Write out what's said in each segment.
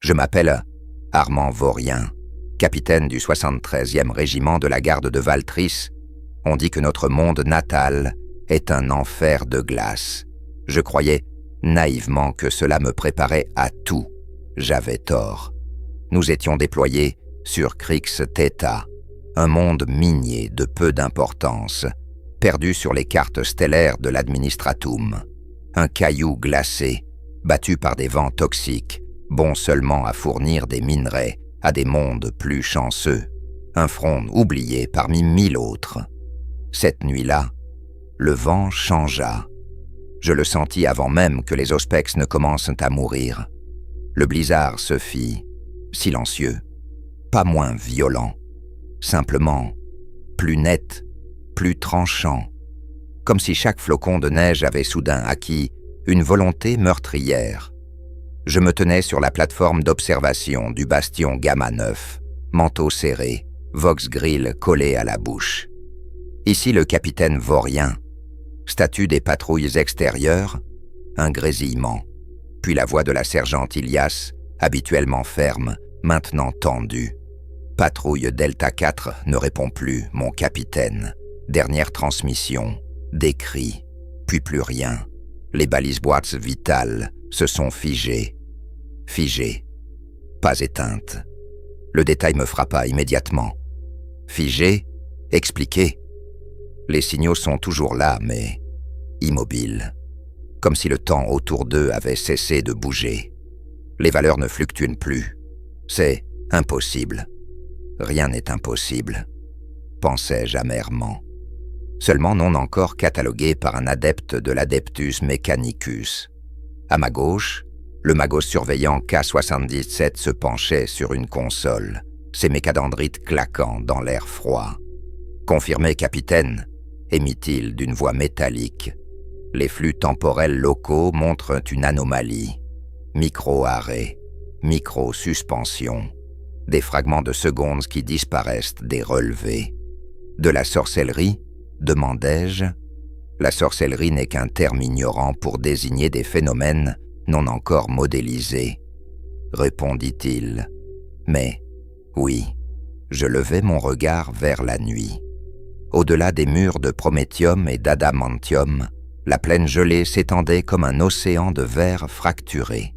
Je m'appelle Armand Vaurien, capitaine du 73e régiment de la garde de Valtrice. On dit que notre monde natal est un enfer de glace. Je croyais naïvement que cela me préparait à tout. J'avais tort. Nous étions déployés sur Crix Theta, un monde minier de peu d'importance, perdu sur les cartes stellaires de l'administratum. Un caillou glacé, battu par des vents toxiques, bon seulement à fournir des minerais à des mondes plus chanceux. Un front oublié parmi 1000 autres. Cette nuit-là, le vent changea. Je le sentis avant même que les Auspex ne commencent à mourir. Le blizzard se fit silencieux, pas moins violent, simplement plus net, plus tranchant, comme si chaque flocon de neige avait soudain acquis une volonté meurtrière. Je me tenais sur la plateforme d'observation du bastion Gamma 9, manteau serré, Vox Grill collé à la bouche. Ici le capitaine Vaurien. Statut des patrouilles extérieures, un grésillement, puis la voix de la sergente Ilias, habituellement ferme, maintenant tendue. Patrouille Delta 4 ne répond plus, mon capitaine. Dernière transmission, des cris, puis plus rien. Les balises boîtes vitales se sont figées. Figées, pas éteintes. Le détail me frappa immédiatement. Figées, expliquées. Les signaux sont toujours là, mais immobiles. Comme si le temps autour d'eux avait cessé de bouger. Les valeurs ne fluctuent plus. C'est impossible. Rien n'est impossible, pensais-je amèrement. Seulement non encore catalogué par un adepte de l'Adeptus Mechanicus. À ma gauche, le magot surveillant K-77 se penchait sur une console, ses mécadendrites claquant dans l'air froid. « Confirmé, capitaine », émit-il d'une voix métallique. Les flux temporels locaux montrent une anomalie. Micro-arrêt, micro-suspension, des fragments de secondes qui disparaissent des relevés. De la sorcellerie, demandai-je. La sorcellerie n'est qu'un terme ignorant pour désigner des phénomènes non encore modélisés, répondit-il. Mais, oui, je levai mon regard vers la nuit. Au-delà des murs de prométhium et d'adamantium, la plaine gelée s'étendait comme un océan de verre fracturé.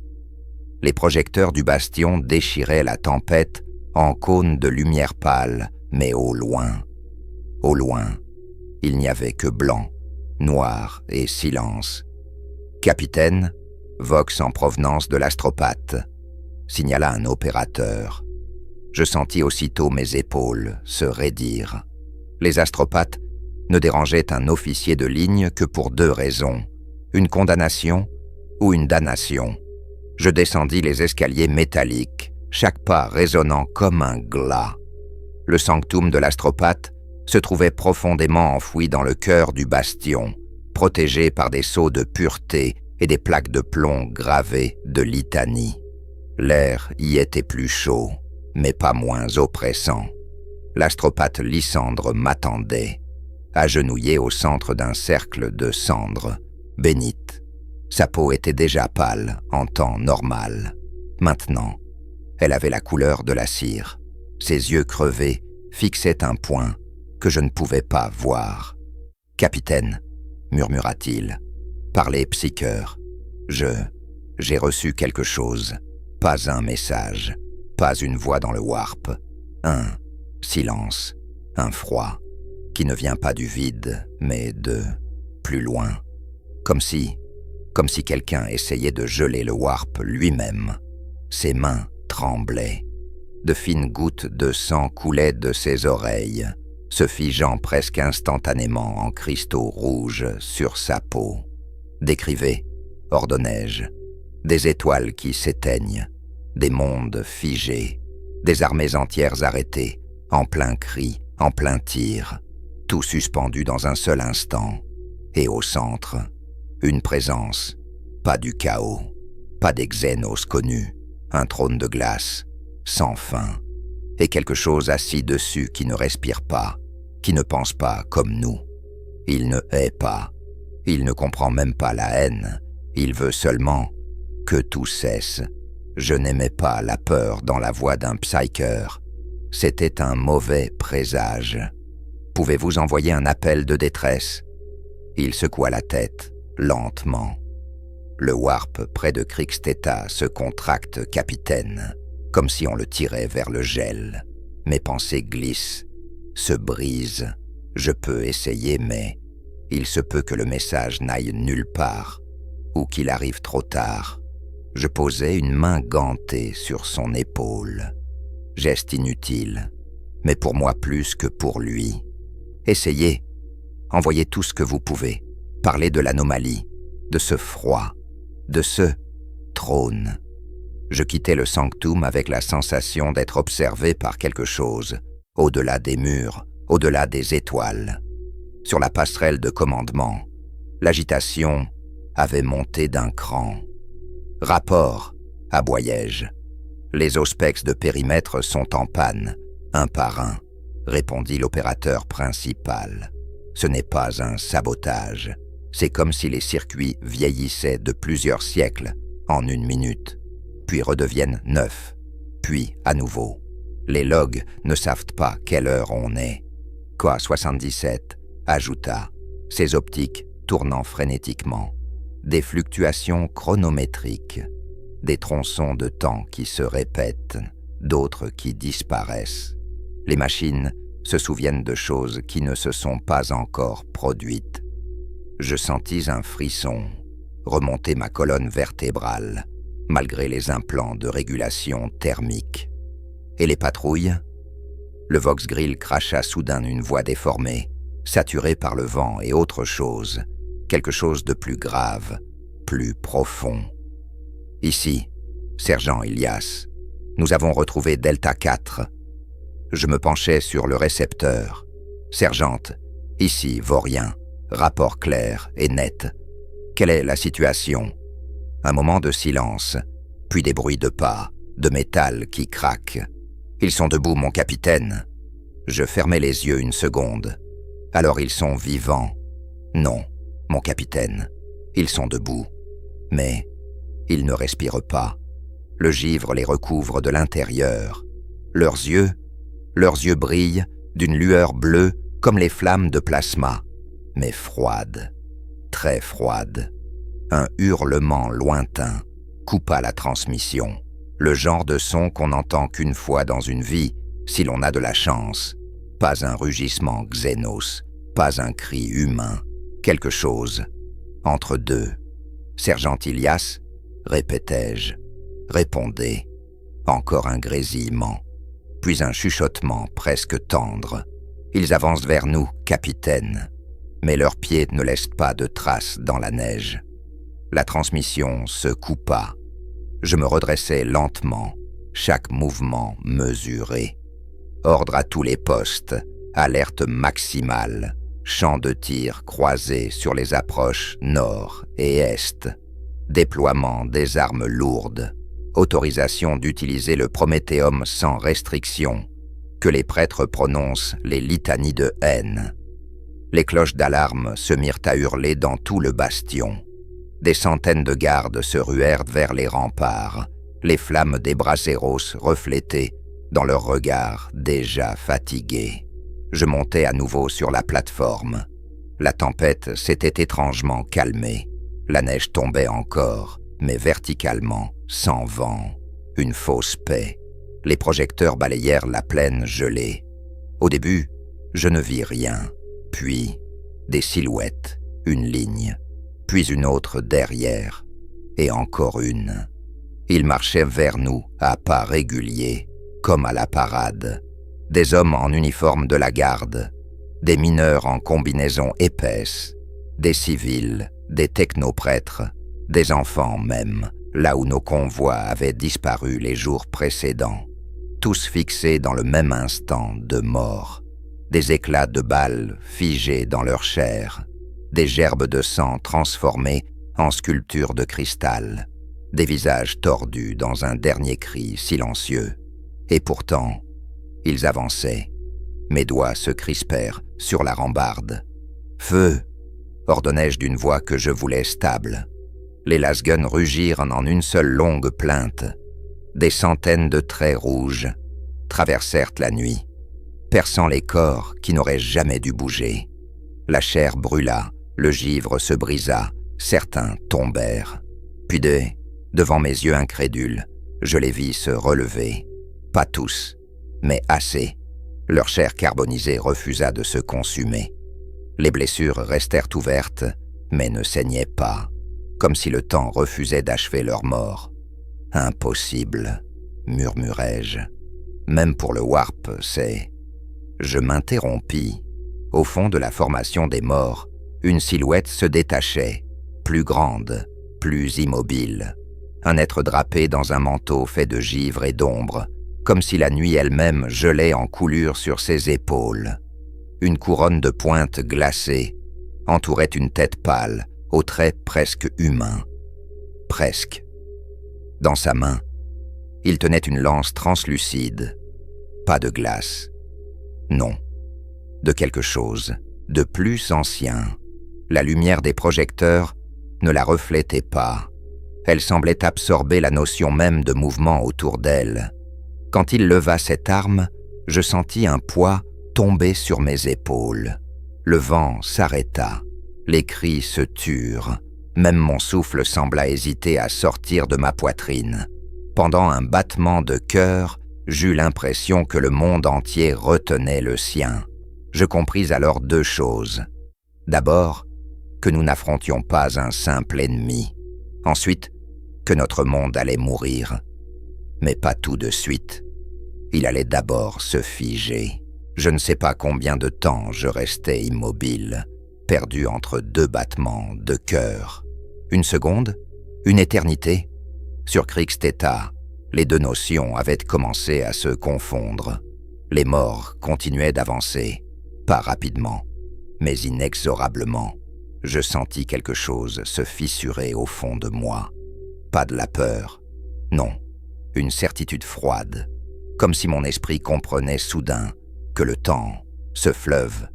Les projecteurs du bastion déchiraient la tempête en cônes de lumière pâle, mais au loin. Au loin, il n'y avait que blanc, noir et silence. « Capitaine, vox en provenance de l'astropathe », signala un opérateur. Je sentis aussitôt mes épaules se raidir. Les astropathes ne dérangeaient un officier de ligne que pour 2 raisons, une condamnation ou une damnation. Je descendis les escaliers métalliques, chaque pas résonnant comme un glas. Le sanctum de l'astropathe se trouvait profondément enfoui dans le cœur du bastion, protégé par des sceaux de pureté et des plaques de plomb gravées de litanie. L'air y était plus chaud, mais pas moins oppressant. L'astropathe Lysandre m'attendait, agenouillée au centre d'un cercle de cendres, bénite. Sa peau était déjà pâle en temps normal. Maintenant, elle avait la couleur de la cire. Ses yeux crevés fixaient un point que je ne pouvais pas voir. « Capitaine », murmura-t-il, « parlez psycheur. J'ai reçu quelque chose. Pas un message, pas une voix dans le warp. Un silence, un froid, qui ne vient pas du vide, mais de plus loin. Comme si quelqu'un essayait de geler le warp lui-même. Ses mains tremblaient. De fines gouttes de sang coulaient de ses oreilles, se figeant presque instantanément en cristaux rouges sur sa peau. « Décrivez », ordonnai-je, « des étoiles qui s'éteignent, des mondes figés, des armées entières arrêtées, en plein cri, en plein tir, tout suspendu dans un seul instant, et au centre, une présence, pas du chaos, pas des xénos connus, un trône de glace, sans fin, et quelque chose assis dessus qui ne respire pas, qui ne pense pas comme nous. Il ne hait pas, il ne comprend même pas la haine, il veut seulement que tout cesse, Je n'aimais pas la peur dans la voix d'un psyker. C'était un mauvais présage. Pouvez-vous envoyer un appel de détresse? Il secoua la tête, lentement. Le warp près de Krikstetta se contracte, capitaine, comme si on le tirait vers le gel. Mes pensées glissent, se brisent. Je peux essayer, mais il se peut que le message n'aille nulle part, ou qu'il arrive trop tard. Je posai une main gantée sur son épaule. Geste inutile, mais pour moi plus que pour lui. Essayez, envoyez tout ce que vous pouvez. Parlez de l'anomalie, de ce froid, de ce trône. Je quittais le sanctum avec la sensation d'être observé par quelque chose, au-delà des murs, au-delà des étoiles. Sur la passerelle de commandement, l'agitation avait monté d'un cran. « Rapport », aboyai-je. « Les auspex de périmètre sont en panne, un par un », répondit l'opérateur principal. « Ce n'est pas un sabotage. C'est comme si les circuits vieillissaient de plusieurs siècles en une minute, puis redeviennent neufs, puis à nouveau. Les logs ne savent pas quelle heure on est. » Quoi 77 ajouta, ses optiques tournant frénétiquement. Des fluctuations chronométriques, des tronçons de temps qui se répètent, d'autres qui disparaissent. Les machines se souviennent de choses qui ne se sont pas encore produites. Je sentis un frisson remonter ma colonne vertébrale, malgré les implants de régulation thermique. Et les patrouilles? Le Vox-Grill cracha soudain une voix déformée, saturée par le vent et autre chose, quelque chose de plus grave, plus profond. Ici, sergent Ilias, nous avons retrouvé Delta 4. Je me penchai sur le récepteur. Sergente, ici, Vaurien, rapport clair et net. Quelle est la situation? Un moment de silence, puis des bruits de pas, de métal qui craquent. Ils sont debout, mon capitaine. Je fermai les yeux une seconde. Alors ils sont vivants. Non, mon capitaine, ils sont debout. Mais ils ne respirent pas. Le givre les recouvre de l'intérieur. Leurs yeux brillent d'une lueur bleue comme les flammes de plasma, mais froide, très froide. Un hurlement lointain coupa la transmission, le genre de son qu'on n'entend qu'une fois dans une vie, si l'on a de la chance. Pas un rugissement xénos, pas un cri humain, quelque chose entre deux. Sergent Ilias, répétai-je. Répondez. Encore un grésillement, puis un chuchotement presque tendre. Ils avancent vers nous, capitaine, mais leurs pieds ne laissent pas de traces dans la neige. La transmission se coupa. Je me redressai lentement, chaque mouvement mesuré. Ordre à tous les postes, alerte maximale, champ de tir croisé sur les approches nord et est, déploiement des armes lourdes, autorisation d'utiliser le Prométhéum sans restriction, que les prêtres prononcent les litanies de haine. Les cloches d'alarme se mirent à hurler dans tout le bastion. Des centaines de gardes se ruèrent vers les remparts, les flammes des braceros reflétées dans leurs regards déjà fatigués. Je montai à nouveau sur la plateforme. La tempête s'était étrangement calmée. La neige tombait encore, mais verticalement, sans vent. Une fausse paix. Les projecteurs balayèrent la plaine gelée. Au début, je ne vis rien. Puis, des silhouettes, une ligne, puis une autre derrière, et encore une. Ils marchaient vers nous à pas réguliers, comme à la parade. Des hommes en uniforme de la garde, des mineurs en combinaison épaisse, des civils, des technoprêtres, des enfants même, là où nos convois avaient disparu les jours précédents, tous fixés dans le même instant de mort, des éclats de balles figés dans leur chair, des gerbes de sang transformées en sculptures de cristal, des visages tordus dans un dernier cri silencieux. Et pourtant, ils avançaient. Mes doigts se crispèrent sur la rambarde. « Feu !» ordonnai-je d'une voix que je voulais stable. Les lasguns rugirent en une seule longue plainte. Des centaines de traits rouges traversèrent la nuit, perçant les corps qui n'auraient jamais dû bouger. La chair brûla, le givre se brisa, certains tombèrent. Puis devant mes yeux incrédules, je les vis se relever. Pas tous, mais assez. Leur chair carbonisée refusa de se consumer. Les blessures restèrent ouvertes, mais ne saignaient pas, comme si le temps refusait d'achever leur mort. « Impossible, murmurai-je. Même pour le warp, c'est... » Je m'interrompis. Au fond de la formation des morts, une silhouette se détachait, plus grande, plus immobile. Un être drapé dans un manteau fait de givre et d'ombre, comme si la nuit elle-même gelait en coulure sur ses épaules. Une couronne de pointes glacées entourait une tête pâle, aux traits presque humains. Presque. Dans sa main, il tenait une lance translucide. Pas de glace. Non. De quelque chose de plus ancien. La lumière des projecteurs ne la reflétait pas. Elle semblait absorber la notion même de mouvement autour d'elle. Quand il leva cette arme, je sentis un poids tomber sur mes épaules. Le vent s'arrêta. Les cris se turent. Même mon souffle sembla hésiter à sortir de ma poitrine. Pendant un battement de cœur, j'eus l'impression que le monde entier retenait le sien. Je compris alors deux choses. D'abord, que nous n'affrontions pas un simple ennemi. Ensuite, que notre monde allait mourir. Mais pas tout de suite. Il allait d'abord se figer. Je ne sais pas combien de temps je restais immobile, perdu entre deux battements de cœur. Une seconde, une éternité. Sur Krixteta, les deux notions avaient commencé à se confondre. Les morts continuaient d'avancer, pas rapidement, mais inexorablement. Je sentis quelque chose se fissurer au fond de moi. Pas de la peur, non, une certitude froide, comme si mon esprit comprenait soudain que le temps, ce fleuve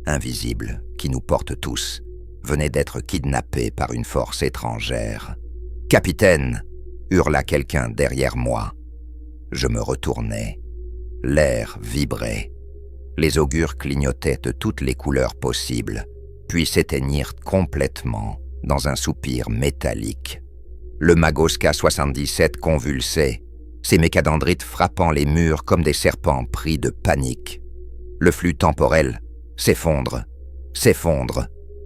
invisible qui nous porte tous, venait d'être kidnappé par une force étrangère. « Capitaine !» hurla quelqu'un derrière moi. Je me retournai. L'air vibrait. Les augures clignotaient de toutes les couleurs possibles, puis s'éteignirent complètement dans un soupir métallique. Le Magoska 77 convulsait, ses mécadendrites frappant les murs comme des serpents pris de panique. Le flux temporel s'effondre,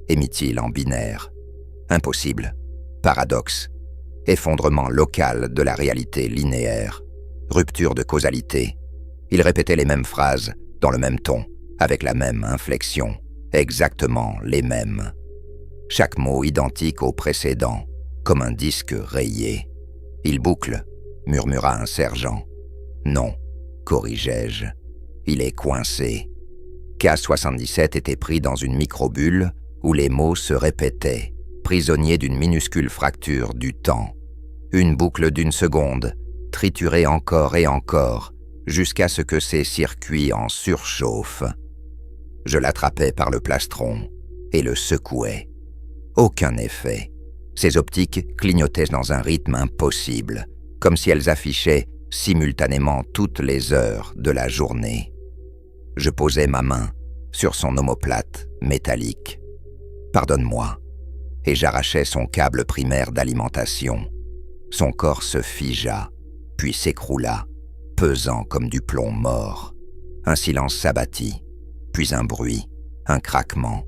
émit-il en binaire. Impossible, paradoxe, effondrement local de la réalité linéaire, rupture de causalité. Il répétait les mêmes phrases, dans le même ton, avec la même inflexion, exactement les mêmes. Chaque mot identique au précédent, comme un disque rayé. « Il boucle », murmura un sergent. « Non », corrigeai-je, « il est coincé ». K-77 était pris dans une microbulle où les mots se répétaient, prisonnier d'une minuscule fracture du temps. Une boucle d'une seconde, triturée encore et encore, jusqu'à ce que ses circuits en surchauffent. Je l'attrapais par le plastron et le secouais. Aucun effet. Ses optiques clignotaient dans un rythme impossible, comme si elles affichaient simultanément toutes les heures de la journée. Je posai ma main sur son omoplate métallique. « Pardonne-moi » et j'arrachai son câble primaire d'alimentation. Son corps se figea, puis s'écroula, pesant comme du plomb mort. Un silence s'abattit, puis un bruit, un craquement,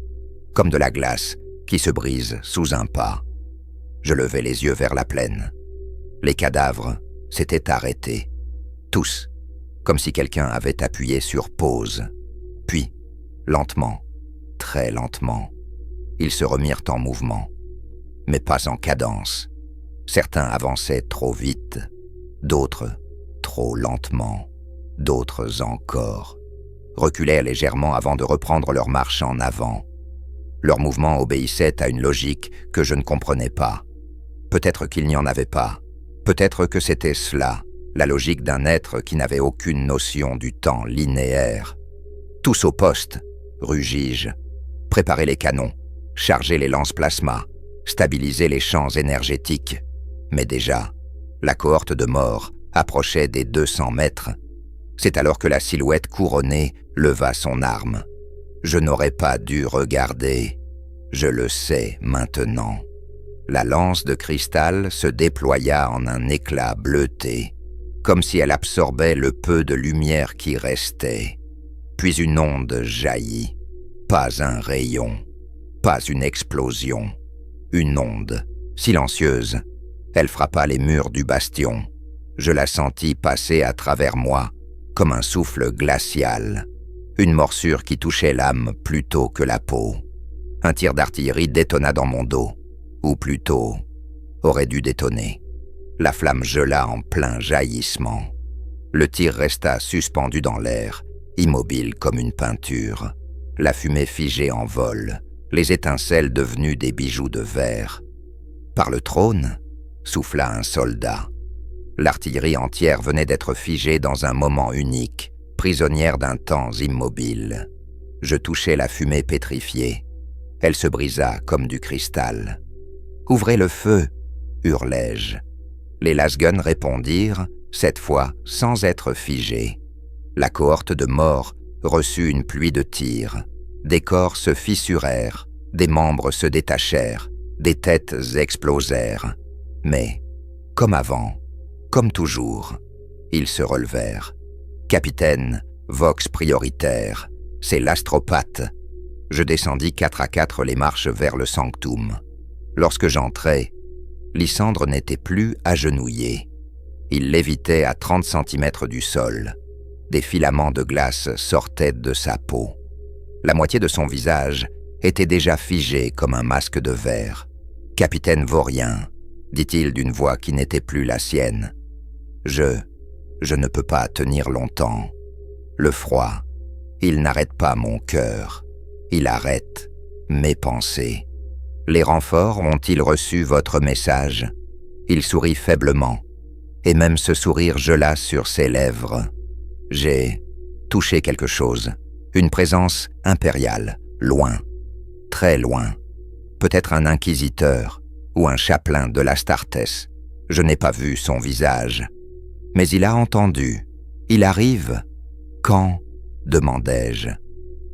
comme de la glace qui se brise sous un pas. Je levai les yeux vers la plaine. Les cadavres s'étaient arrêtés, tous, comme si quelqu'un avait appuyé sur pause. Puis, lentement, très lentement, ils se remirent en mouvement, mais pas en cadence. Certains avançaient trop vite, d'autres trop lentement, d'autres encore reculaient légèrement avant de reprendre leur marche en avant. Leur mouvement obéissait à une logique que je ne comprenais pas. Peut-être qu'il n'y en avait pas. Peut-être que c'était cela, la logique d'un être qui n'avait aucune notion du temps linéaire. « Tous au poste !» rugis-je. « Préparez les canons, chargez les lance-plasma, stabilisez les champs énergétiques. » Mais déjà, la cohorte de morts approchait des 200 mètres. C'est alors que la silhouette couronnée leva son arme. Je n'aurais pas dû regarder. Je le sais maintenant. La lance de cristal se déploya en un éclat bleuté, comme si elle absorbait le peu de lumière qui restait. Puis une onde jaillit. Pas un rayon, pas une explosion. Une onde, silencieuse. Elle frappa les murs du bastion. Je la sentis passer à travers moi, comme un souffle glacial. Une morsure qui touchait l'âme plutôt que la peau. Un tir d'artillerie détonna dans mon dos. Ou plutôt, aurait dû détonner. La flamme gela en plein jaillissement. Le tir resta suspendu dans l'air, immobile comme une peinture. La fumée figée en vol, les étincelles devenues des bijoux de verre. Par le trône, souffla un soldat. L'artillerie entière venait d'être figée dans un moment unique, prisonnière d'un temps immobile. Je touchai la fumée pétrifiée. Elle se brisa comme du cristal. « Ouvrez le feu !» hurlai-je. Les lasguns répondirent, cette fois sans être figés. La cohorte de morts reçut une pluie de tirs. Des corps se fissurèrent, des membres se détachèrent, des têtes explosèrent. Mais, comme avant, comme toujours, ils se relevèrent. « Capitaine, vox prioritaire, c'est l'astropathe. » Je descendis 4 à 4 les marches vers le sanctum. Lorsque j'entrai, Lysandre n'était plus agenouillé. Il lévitait à 30 centimètres du sol. Des filaments de glace sortaient de sa peau. La moitié de son visage était déjà figé comme un masque de verre. « Capitaine Vaurien, » dit-il d'une voix qui n'était plus la sienne. Je ne peux pas tenir longtemps. Le froid, il n'arrête pas mon cœur. Il arrête mes pensées. Les renforts ont-ils reçu votre message? Il sourit faiblement, et même ce sourire gela sur ses lèvres. J'ai touché quelque chose, une présence impériale, loin, très loin. Peut-être un inquisiteur ou un chapelain de l'Astartés. Je n'ai pas vu son visage. Mais il a entendu. Il arrive. Quand? Demandai-je.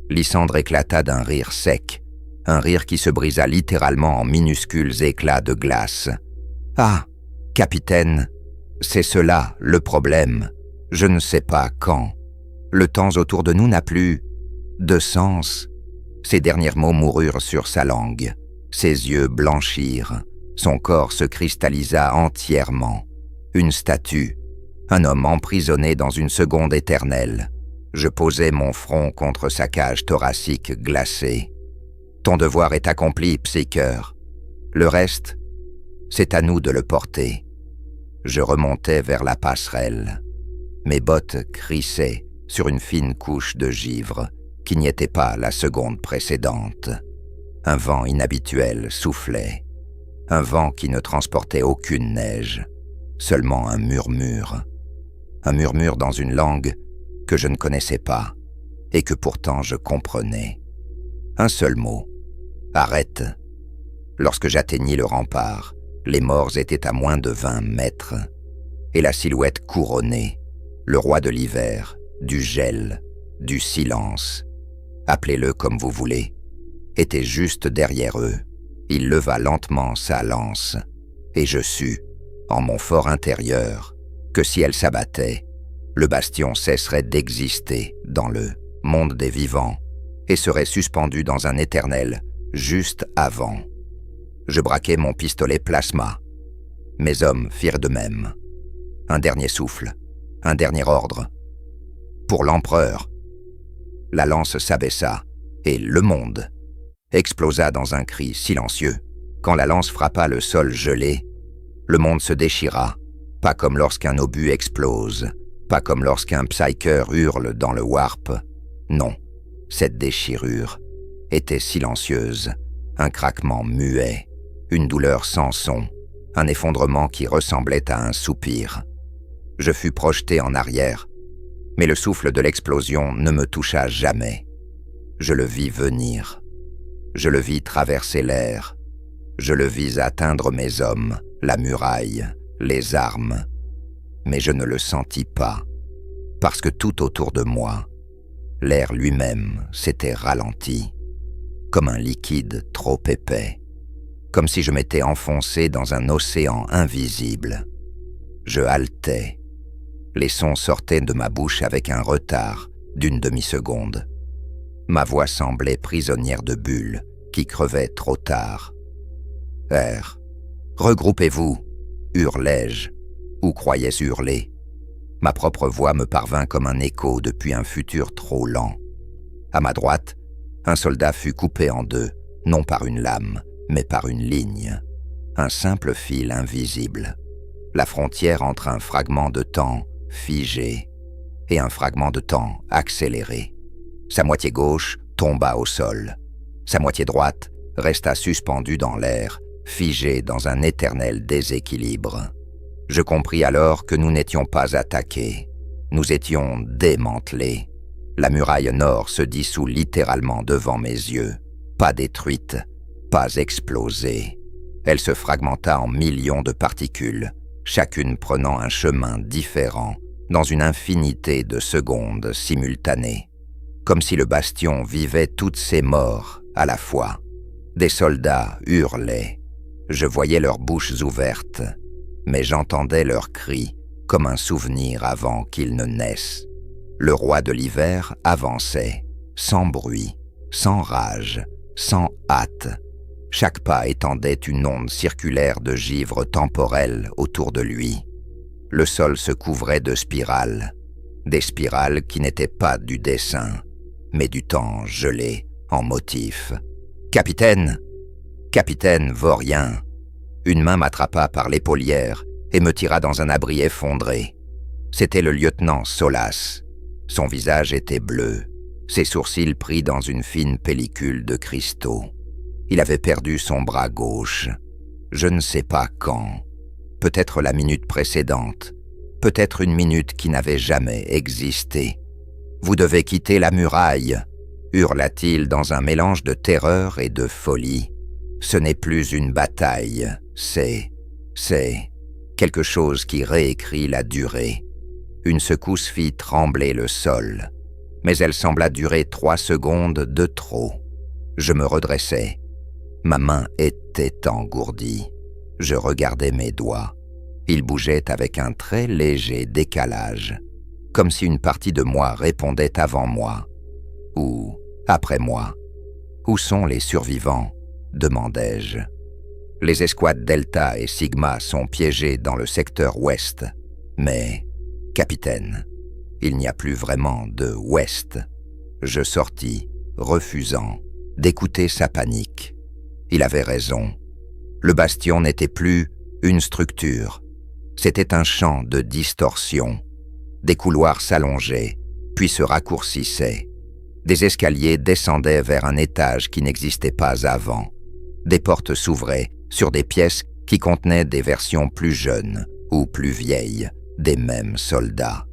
Lysandre éclata d'un rire sec. Un rire qui se brisa littéralement en minuscules éclats de glace. « Ah, capitaine, c'est cela le problème. Je ne sais pas quand. Le temps autour de nous n'a plus de sens. » Ces derniers mots moururent sur sa langue. Ses yeux blanchirent. Son corps se cristallisa entièrement. Une statue. Un homme emprisonné dans une seconde éternelle. Je posai mon front contre sa cage thoracique glacée. Ton devoir est accompli, Psycheur. Le reste, c'est à nous de le porter. Je remontais vers la passerelle. Mes bottes crissaient sur une fine couche de givre qui n'y était pas la seconde précédente. Un vent inhabituel soufflait. Un vent qui ne transportait aucune neige, seulement un murmure. Un murmure dans une langue que je ne connaissais pas et que pourtant je comprenais. Un seul mot. Arrête. Lorsque j'atteignis le rempart, les morts étaient à moins de 20 mètres. Et la silhouette couronnée, le roi de l'hiver, du gel, du silence, appelez-le comme vous voulez, était juste derrière eux. Il leva lentement sa lance, et je sus, en mon fort intérieur, que si elle s'abattait, le bastion cesserait d'exister dans le monde des vivants et serait suspendu dans un éternel juste avant. Je braquai mon pistolet plasma. Mes hommes firent de même. Un dernier souffle, un dernier ordre. Pour l'empereur. La lance s'abaissa, et le monde explosa dans un cri silencieux. Quand la lance frappa le sol gelé, le monde se déchira, pas comme lorsqu'un obus explose, pas comme lorsqu'un psyker hurle dans le warp. Non, cette déchirure était silencieuse, un craquement muet, une douleur sans son, un effondrement qui ressemblait à un soupir. Je fus projeté en arrière, mais le souffle de l'explosion ne me toucha jamais. Je le vis venir. Je le vis traverser l'air. Je le vis atteindre mes hommes, la muraille, les armes. mais je ne le sentis pas, parce que tout autour de moi, l'air lui-même s'était ralenti, comme un liquide trop épais, comme si je m'étais enfoncé dans un océan invisible. Je haletais. Les sons sortaient de ma bouche avec un retard d'une demi-seconde. Ma voix semblait prisonnière de bulles qui crevaient trop tard. « Air, regroupez-vous !» hurlai-je, ou croyais-je hurler. Ma propre voix me parvint comme un écho depuis un futur trop lent. À ma droite, un soldat fut coupé en deux, non par une lame, mais par une ligne. Un simple fil invisible. La frontière entre un fragment de temps figé et un fragment de temps accéléré. Sa moitié gauche tomba au sol. Sa moitié droite resta suspendue dans l'air, figée dans un éternel déséquilibre. Je compris alors que nous n'étions pas attaqués. Nous étions démantelés. La muraille nord se dissout littéralement devant mes yeux. Pas détruite, pas explosée. Elle se fragmenta en millions de particules, chacune prenant un chemin différent, dans une infinité de secondes simultanées. Comme si le bastion vivait toutes ses morts à la fois. Des soldats hurlaient. Je voyais leurs bouches ouvertes, mais j'entendais leurs cris comme un souvenir avant qu'ils ne naissent. Le roi de l'hiver avançait, sans bruit, sans rage, sans hâte. Chaque pas étendait une onde circulaire de givre temporel autour de lui. Le sol se couvrait de spirales, des spirales qui n'étaient pas du dessin, mais du temps gelé en motif. « Capitaine ! Capitaine Vaurien !» Une main m'attrapa par l'épaullière et me tira dans un abri effondré. C'était le lieutenant Solas. Son visage était bleu, ses sourcils pris dans une fine pellicule de cristaux. Il avait perdu son bras gauche. Je ne sais pas quand. Peut-être la minute précédente. Peut-être une minute qui n'avait jamais existé. « Vous devez quitter la muraille !» hurla-t-il dans un mélange de terreur et de folie. « Ce n'est plus une bataille, c'est quelque chose qui réécrit la durée. » Une secousse fit trembler le sol, mais elle sembla durer 3 secondes de trop. Je me redressai. Ma main était engourdie. Je regardais mes doigts. Ils bougeaient avec un très léger décalage, comme si une partie de moi répondait avant moi, ou après moi. « Où sont les survivants ?» demandai-je. « Les escouades Delta et Sigma sont piégées dans le secteur ouest, mais, capitaine, il n'y a plus vraiment de ouest. » Je sortis, refusant d'écouter sa panique. Il avait raison. Le bastion n'était plus une structure. C'était un champ de distorsion. Des couloirs s'allongeaient, puis se raccourcissaient. Des escaliers descendaient vers un étage qui n'existait pas avant. Des portes s'ouvraient sur des pièces qui contenaient des versions plus jeunes ou plus vieilles des mêmes soldats.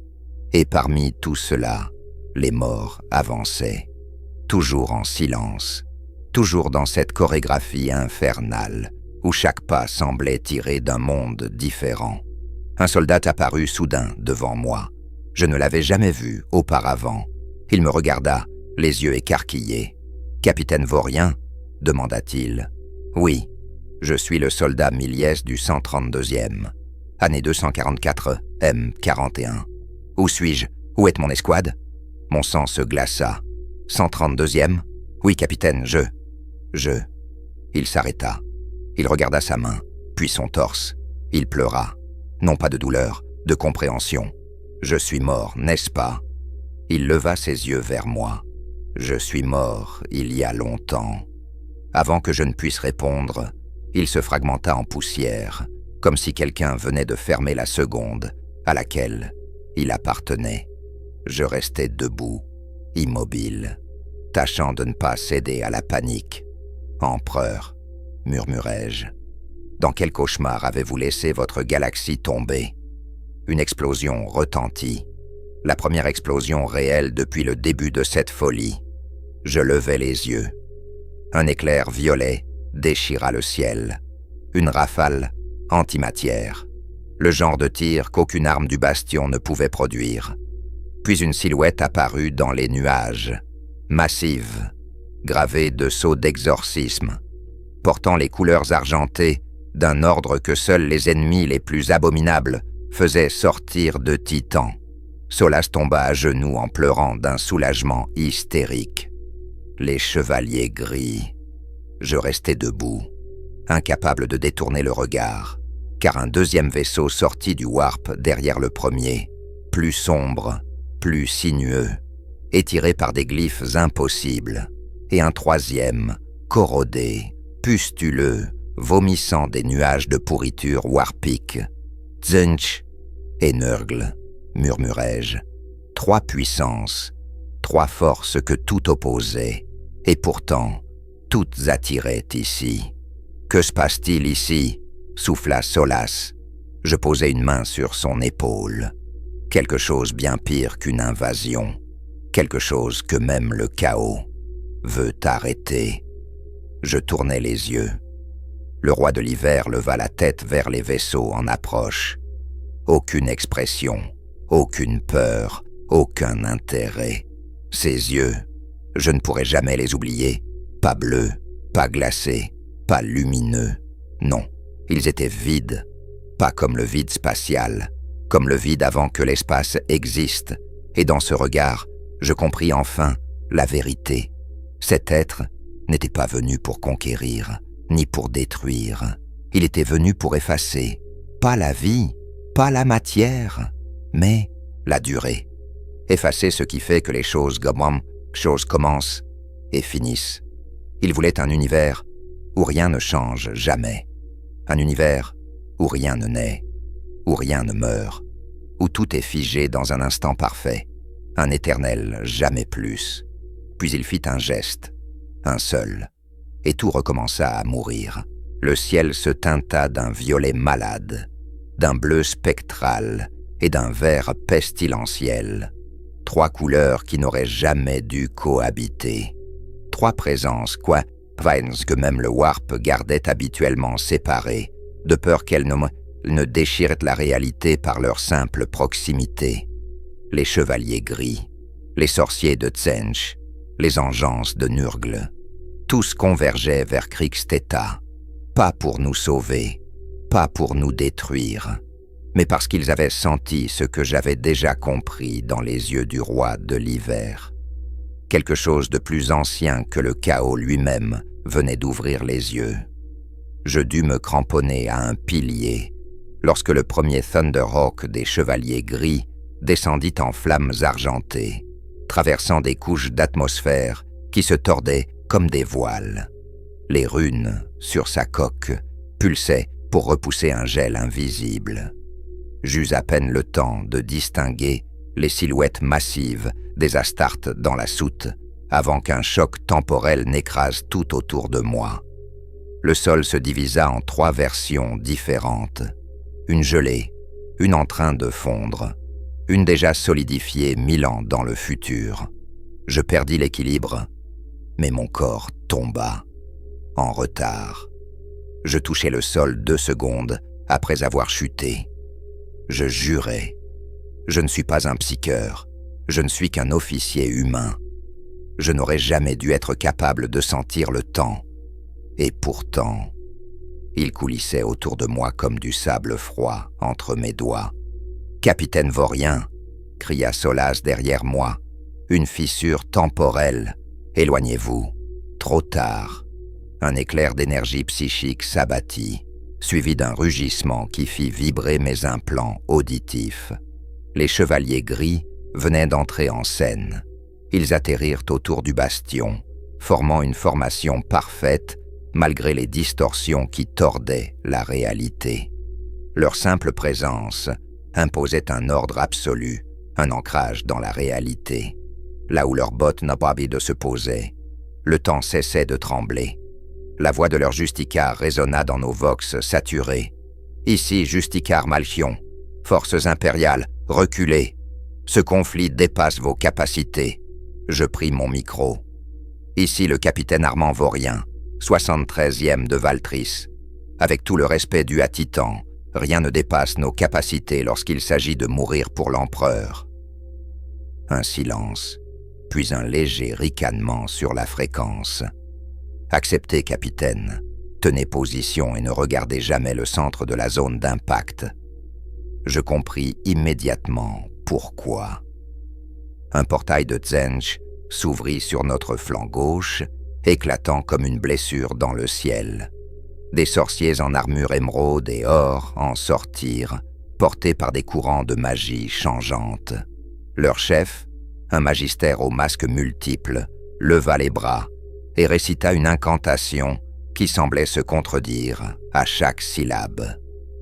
Et parmi tout cela, les morts avançaient, toujours en silence, toujours dans cette chorégraphie infernale où chaque pas semblait tiré d'un monde différent. Un soldat apparut soudain devant moi. Je ne l'avais jamais vu auparavant. Il me regarda, les yeux écarquillés. « Capitaine Vaurien ?» demanda-t-il. « Oui, je suis le soldat Miliès du 132e, année 244, M41. Où suis-je? Où est mon escouade ?» Mon sang se glaça. « 132e? Oui, capitaine, je... » Il s'arrêta. Il regarda sa main, puis son torse. Il pleura. Non pas de douleur, de compréhension. « Je suis mort, n'est-ce pas ?» Il leva ses yeux vers moi. « Je suis mort il y a longtemps. » Avant que je ne puisse répondre, il se fragmenta en poussière, comme si quelqu'un venait de fermer la seconde à laquelle il appartenait. Je restais debout, immobile, tâchant de ne pas céder à la panique. « Empereur, » murmurai-je, « dans quel cauchemar avez-vous laissé votre galaxie tomber ?» Une explosion retentit, la première explosion réelle depuis le début de cette folie. Je levai les yeux. Un éclair violet déchira le ciel, une rafale antimatière. le genre de tir qu'aucune arme du bastion ne pouvait produire. Puis une silhouette apparut dans les nuages, massive, gravée de sceaux d'exorcisme, portant les couleurs argentées d'un ordre que seuls les ennemis les plus abominables faisaient sortir de Titan. Solas tomba à genoux en pleurant d'un soulagement hystérique. Les chevaliers gris. Je restai debout, incapable de détourner le regard, car un deuxième vaisseau sortit du warp derrière le premier, plus sombre, plus sinueux, étiré par des glyphes impossibles, et un troisième, corrodé, pustuleux, vomissant des nuages de pourriture warpique. Tsunch et Nurgle, murmurai-je. 3 puissances, 3 forces que tout opposait, et pourtant, toutes attiraient ici. Que se passe-t-il ici? Souffla Solas. Je posai une main sur son épaule. Quelque chose bien pire qu'une invasion. Quelque chose que même le chaos veut arrêter. Je tournai les yeux. Le roi de l'hiver leva la tête vers les vaisseaux en approche. Aucune expression, aucune peur, aucun intérêt. Ses yeux, je ne pourrai jamais les oublier. Pas bleus, pas glacés, pas lumineux. Non, ils étaient vides. Pas comme le vide spatial, comme le vide avant que l'espace existe. Et dans ce regard, je compris enfin la vérité. Cet être n'était pas venu pour conquérir, ni pour détruire. Il était venu pour effacer, pas la vie, pas la matière, mais la durée. Effacer ce qui fait que les choses commencent et finissent. Il voulait un univers où rien ne change jamais. Un univers où rien ne naît, où rien ne meurt, où tout est figé dans un instant parfait, un éternel jamais plus. Puis il fit un geste, un seul, et tout recommença à mourir. Le ciel se teinta d'un violet malade, d'un bleu spectral et d'un vert pestilentiel. 3 couleurs qui n'auraient jamais dû cohabiter. 3 présences, que même le warp gardait habituellement séparées, de peur qu'elles ne déchirent la réalité par leur simple proximité. Les chevaliers gris, les sorciers de Tsunch, les engeances de Nurgle, tous convergeaient vers Krixteta, pas pour nous sauver, pas pour nous détruire, mais parce qu'ils avaient senti ce que j'avais déjà compris dans les yeux du roi de l'hiver. Quelque chose de plus ancien que le chaos lui-même venait d'ouvrir les yeux. Je dus me cramponner à un pilier lorsque le premier Thunderhawk des chevaliers gris descendit en flammes argentées, traversant des couches d'atmosphère qui se tordaient comme des voiles. Les runes, sur sa coque, pulsaient pour repousser un gel invisible. J'eus à peine le temps de distinguer les silhouettes massives des Astartes dans la soute avant qu'un choc temporel n'écrase tout autour de moi. Le sol se divisa en 3 versions différentes. Une gelée, une en train de fondre, une déjà solidifiée 1000 ans dans le futur. Je perdis l'équilibre, mais mon corps tomba, en retard. Je touchai le sol 2 secondes après avoir chuté. Je jurai. Je ne suis pas un psycheur, je ne suis qu'un officier humain. Je n'aurais jamais dû être capable de sentir le temps. Et pourtant, il coulissait autour de moi comme du sable froid entre mes doigts. « Capitaine Vaurien !» cria Solas derrière moi. « Une fissure temporelle. Éloignez-vous. Trop tard. » Un éclair d'énergie psychique s'abattit, suivi d'un rugissement qui fit vibrer mes implants auditifs. Les chevaliers gris venaient d'entrer en scène. Ils atterrirent autour du bastion, formant une formation parfaite malgré les distorsions qui tordaient la réalité. Leur simple présence imposait un ordre absolu, un ancrage dans la réalité. Là où leurs bottes n'ont pas envie de se poser, le temps cessait de trembler. La voix de leur Justicar résonna dans nos vox saturés. « Ici, Justicar Malchion, forces impériales, reculez. Ce conflit dépasse vos capacités. » Je pris mon micro. « Ici le capitaine Armand Vaurien, 73e de Valtris. Avec tout le respect dû à Titan, Rien ne dépasse nos capacités lorsqu'il s'agit de mourir pour l'empereur. » Un silence, puis un léger ricanement sur la fréquence. « Acceptez, capitaine. Tenez position et ne regardez jamais le centre de la zone d'impact. » Je compris immédiatement pourquoi. Un portail de Tzench s'ouvrit sur notre flanc gauche, éclatant comme une blessure dans le ciel. Des sorciers en armure émeraude et or en sortirent, portés par des courants de magie changeante. Leur chef, un magistère aux masques multiples, leva les bras et récita une incantation qui semblait se contredire à chaque syllabe.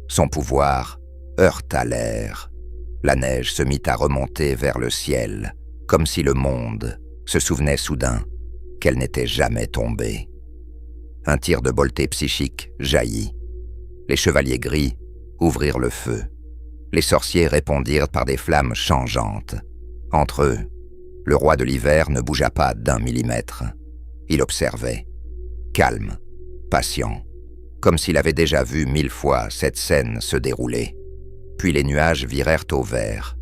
Son pouvoir heurta l'air. La neige se mit à remonter vers le ciel, comme si le monde se souvenait soudain qu'elle n'était jamais tombée. Un tir de boltée psychique jaillit. Les chevaliers gris ouvrirent le feu. Les sorciers répondirent par des flammes changeantes. Entre eux, le roi de l'hiver ne bougea pas d'1 millimètre. Il observait, calme, patient, comme s'il avait déjà vu 1000 fois cette scène se dérouler. Puis les nuages virèrent au vert.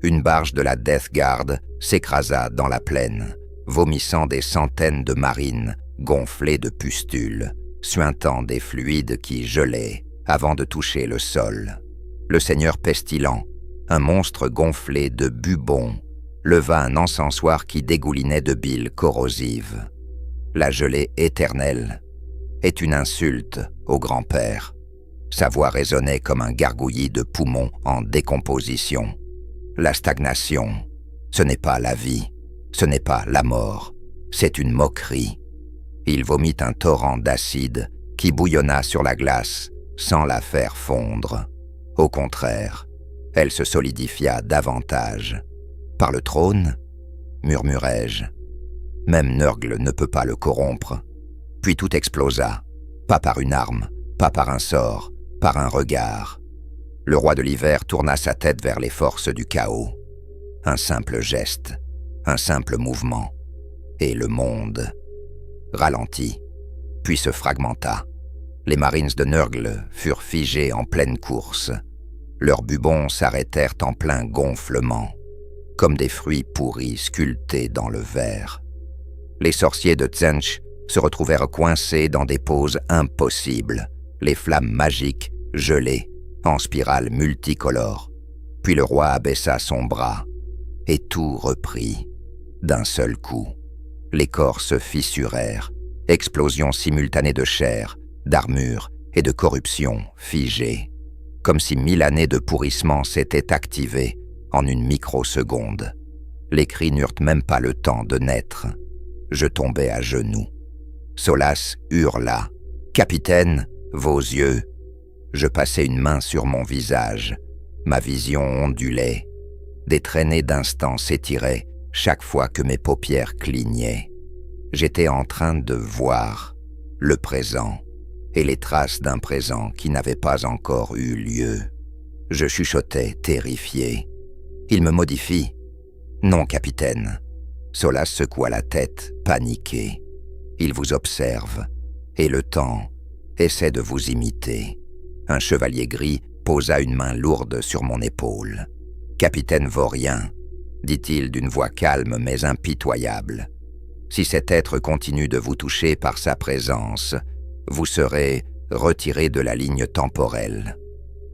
Une barge de la Death Guard s'écrasa dans la plaine, vomissant des centaines de marines gonflées de pustules, suintant des fluides qui gelaient avant de toucher le sol. Le seigneur pestilent, un monstre gonflé de bubons, leva un encensoir qui dégoulinait de bile corrosive. La gelée éternelle est une insulte au grand-père. Sa voix résonnait comme un gargouillis de poumons en décomposition. La stagnation, ce n'est pas la vie, ce n'est pas la mort, c'est une moquerie. Il vomit un torrent d'acide qui bouillonna sur la glace sans la faire fondre. Au contraire, elle se solidifia davantage. « Par le trône ?» murmurai-je. « Même Nurgle ne peut pas le corrompre. » Puis tout explosa, pas par une arme, pas par un sort, par un regard. Le roi de l'hiver tourna sa tête vers les forces du chaos. Un simple geste, un simple mouvement, et le monde ralentit, puis se fragmenta. Les Marines de Nurgle furent figés en pleine course. Leurs bubons s'arrêtèrent en plein gonflement, comme des fruits pourris sculptés dans le verre. Les sorciers de Tzench se retrouvèrent coincés dans des poses impossibles, les flammes magiques gelées en spirales multicolores. Puis le roi abaissa son bras, et tout reprit d'un seul coup. Les corps se fissurèrent, explosion simultanée de chair, d'armure et de corruption figée, comme si 1000 années de pourrissement s'étaient activées en une microseconde. Les cris n'eurent même pas le temps de naître. Je tombai à genoux. Solas hurla. « Capitaine, vos yeux !» Je passai une main sur mon visage. Ma vision ondulait. Des traînées d'instants s'étiraient chaque fois que mes paupières clignaient. J'étais en train de voir le présent et les traces d'un présent qui n'avait pas encore eu lieu. Je chuchotais, terrifié. « Il me modifie. »« Non, capitaine. » Solas secoua la tête, paniqué. « Il vous observe, et le temps essaie de vous imiter. » Un chevalier gris posa une main lourde sur mon épaule. « Capitaine Vaurien, » dit-il d'une voix calme mais impitoyable, « si cet être continue de vous toucher par sa présence, vous serez retiré de la ligne temporelle.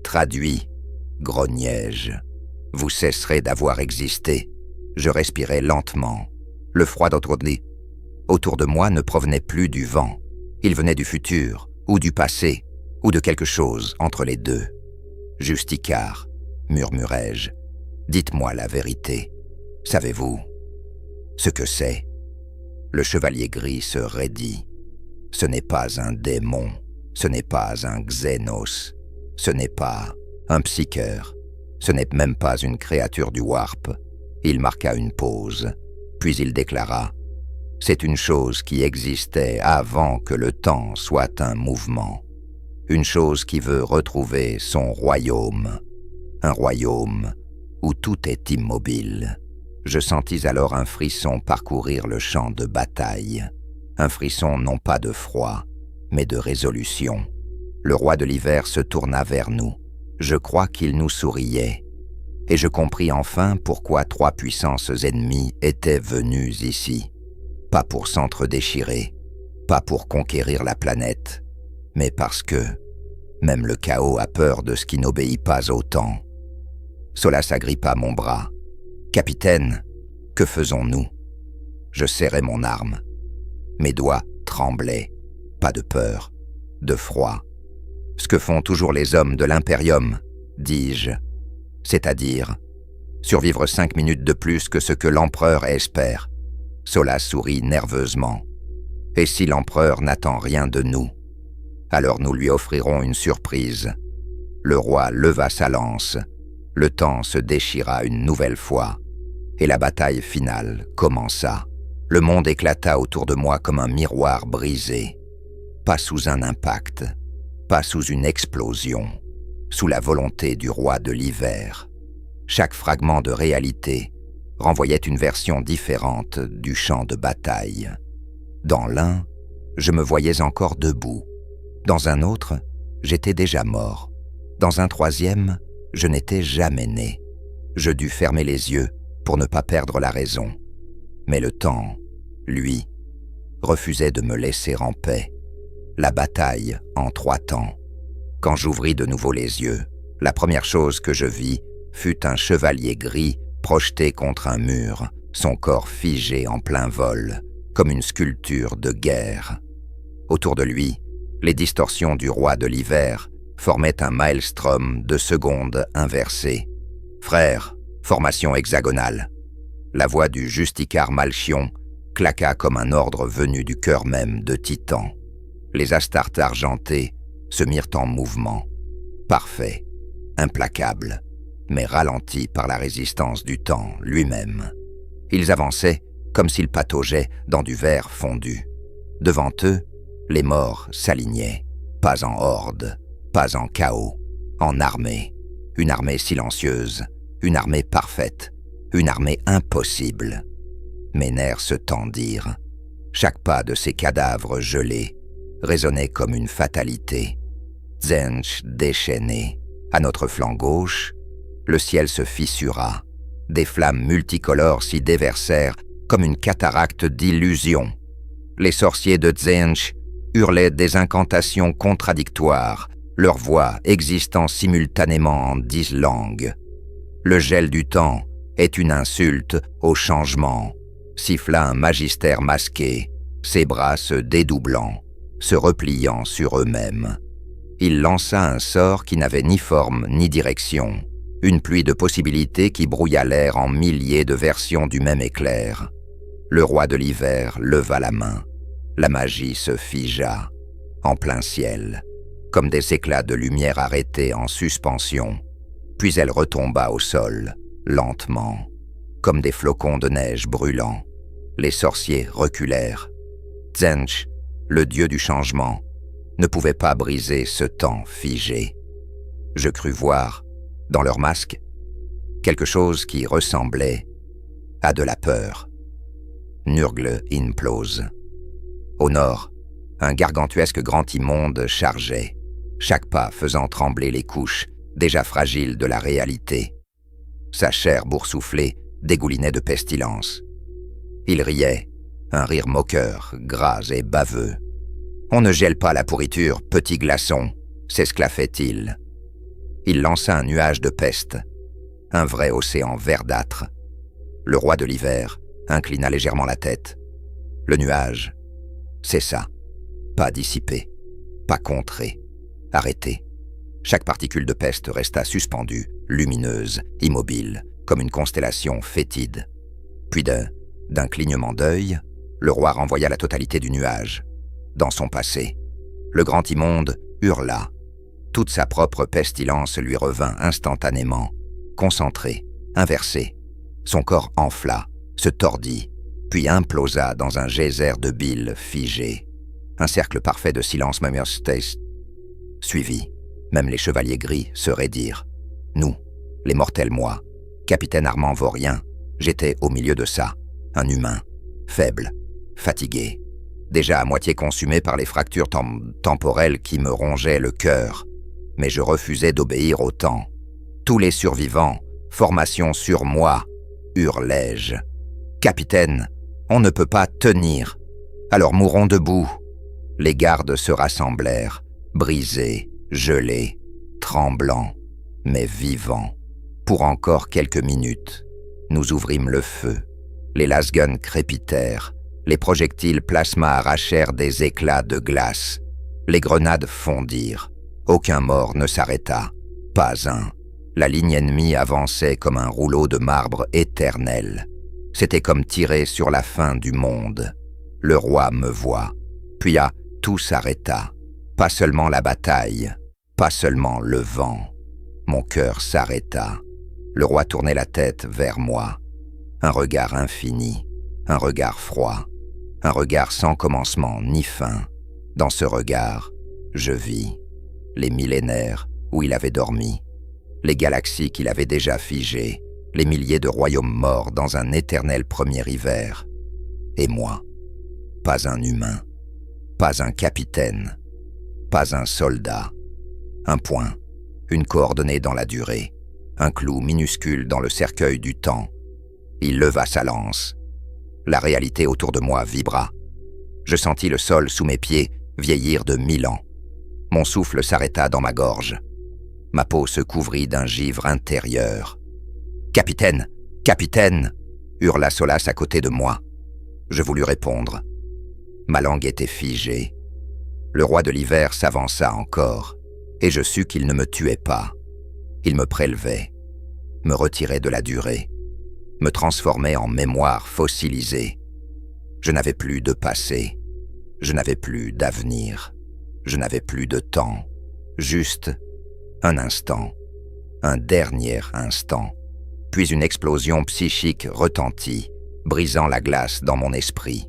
Traduit, grognai-je. Vous cesserez d'avoir existé. » Je respirais lentement. Le froid autour de moi ne provenait plus du vent. Il venait du futur, ou du passé, ou de quelque chose entre les deux. « Justicard, » murmurai-je, « dites-moi la vérité. Savez-vous ce que c'est ?» Le chevalier gris se raidit. « Ce n'est pas un démon, ce n'est pas un Xenos, ce n'est pas un psycheur, ce n'est même pas une créature du Warp. » Il marqua une pause, puis il déclara « C'est une chose qui existait avant que le temps soit un mouvement. Une chose qui veut retrouver son royaume. Un royaume où tout est immobile. » Je sentis alors un frisson parcourir le champ de bataille. Un frisson non pas de froid, mais de résolution. Le roi de l'hiver se tourna vers nous, Je crois qu'il nous souriait, et je compris enfin pourquoi 3 puissances ennemies étaient venues ici. Pas pour s'entre-déchirer, pas pour conquérir la planète, mais parce que même le chaos a peur de ce qui n'obéit pas au temps. Solas agrippa mon bras. « Capitaine, que faisons-nous » Je serrai mon arme. Mes doigts tremblaient, pas de peur, de froid. Ce que font toujours les hommes de l'Imperium, dis-je, c'est-à-dire survivre 5 minutes de plus que ce que l'empereur espère. Solas sourit nerveusement. Et si l'empereur n'attend rien de nous, alors nous lui offrirons une surprise. Le roi leva sa lance, le temps se déchira une nouvelle fois, et la bataille finale commença. Le monde éclata autour de moi comme un miroir brisé, pas sous un impact, pas sous une explosion, sous la volonté du roi de l'hiver. Chaque fragment de réalité renvoyait une version différente du champ de bataille. Dans l'un, je me voyais encore debout. Dans un autre, j'étais déjà mort. Dans un troisième, je n'étais jamais né. Je dus fermer les yeux pour ne pas perdre la raison. Mais le temps, lui, refusait de me laisser en paix. La bataille en 3 temps. Quand j'ouvris de nouveau les yeux, la première chose que je vis fut un chevalier gris projeté contre un mur, son corps figé en plein vol, comme une sculpture de guerre. Autour de lui, les distorsions du roi de l'hiver formaient un maelstrom de secondes inversées. « Frère, formation hexagonale !» La voix du Justicar Malchion claqua comme un ordre venu du cœur même de Titan. Les Astartes argentés se mirent en mouvement. Parfait, implacable, mais ralenti par la résistance du temps lui-même. Ils avançaient comme s'ils pataugeaient dans du verre fondu. Devant eux, les morts s'alignaient, pas en horde, pas en chaos, en armée. Une armée silencieuse, une armée parfaite, une armée impossible. Mes nerfs se tendirent. Chaque pas de ces cadavres gelés résonnait comme une fatalité. Tzeentch déchaîné. À notre flanc gauche, le ciel se fissura. Des flammes multicolores s'y déversèrent comme une cataracte d'illusions. Les sorciers de Tzeentch hurlaient des incantations contradictoires, leurs voix existant simultanément en 10 langues. Le gel du temps est une insulte au changement, siffla un magistère masqué, ses bras se dédoublant, se repliant sur eux-mêmes. Il lança un sort qui n'avait ni forme ni direction, une pluie de possibilités qui brouilla l'air en milliers de versions du même éclair. Le roi de l'hiver leva la main. La magie se figea, en plein ciel, comme des éclats de lumière arrêtés en suspension, puis elle retomba au sol, lentement, comme des flocons de neige brûlants. Les sorciers reculèrent. Tzeentch, le dieu du changement, ne pouvait pas briser ce temps figé. Je crus voir, dans leurs masques, quelque chose qui ressemblait à de la peur. Nurgle implose. Au nord, un gargantuesque grand immonde chargeait, chaque pas faisant trembler les couches, déjà fragiles de la réalité. Sa chair boursouflée dégoulinait de pestilence. Il riait, un rire moqueur, gras et baveux. « On ne gèle pas la pourriture, petit glaçon !» s'esclaffait-il. Il lança un nuage de peste, un vrai océan verdâtre. Le roi de l'hiver inclina légèrement la tête. Le nuage cessa, pas dissipé, pas contré, arrêté. Chaque particule de peste resta suspendue, lumineuse, immobile, comme une constellation fétide. Puis d'un clignement d'œil, le roi renvoya la totalité du nuage. Dans son passé, le grand immonde hurla. Toute sa propre pestilence lui revint instantanément, concentrée, inversée. Son corps enfla, se tordit, puis implosa dans un geyser de bile figé. Un cercle parfait de silence m'homéostase suivit. Même les chevaliers gris se raidirent. Nous, les mortels moi, capitaine Armand Vaurien, j'étais au milieu de ça, un humain, faible, fatigué, déjà à moitié consumé par les fractures temporelles qui me rongeaient le cœur. mais je refusais d'obéir au temps. « Tous les survivants, formation sur moi !» hurlai-je. « Capitaine, on ne peut pas tenir. Alors mourons debout. » Les gardes se rassemblèrent, brisés, gelés, tremblants, mais vivants. Pour encore quelques minutes, nous ouvrîmes le feu. Les lasguns crépitèrent. Les projectiles plasma arrachèrent des éclats de glace. Les grenades fondirent. Aucun mort ne s'arrêta. Pas un. La ligne ennemie avançait comme un rouleau de marbre éternel. C'était comme tirer sur la fin du monde. Le roi me voit. Puis tout s'arrêta. Pas seulement la bataille, pas seulement le vent. Mon cœur s'arrêta. Le roi tournait la tête vers moi. Un regard infini, un regard froid, un regard sans commencement ni fin. Dans ce regard, je vis les millénaires où il avait dormi, les galaxies qu'il avait déjà figées, les milliers de royaumes morts dans un éternel premier hiver. Et moi, pas un humain, pas un capitaine, pas un soldat. Un point, une coordonnée dans la durée, un clou minuscule dans le cercueil du temps. Il leva sa lance. La réalité autour de moi vibra. Je sentis le sol sous mes pieds vieillir de 1000 ans. Mon souffle s'arrêta dans ma gorge. Ma peau se couvrit d'un givre intérieur. « Capitaine, capitaine !» hurla Solas à côté de moi. Je voulus répondre. Ma langue était figée. Le roi de l'hiver s'avança encore, et je sus qu'il ne me tuait pas. Il me prélevait, me retirait de la durée, me transformait en mémoire fossilisée. Je n'avais plus de passé, je n'avais plus d'avenir, je n'avais plus de temps, juste un instant, un dernier instant. Puis une explosion psychique retentit, brisant la glace dans mon esprit.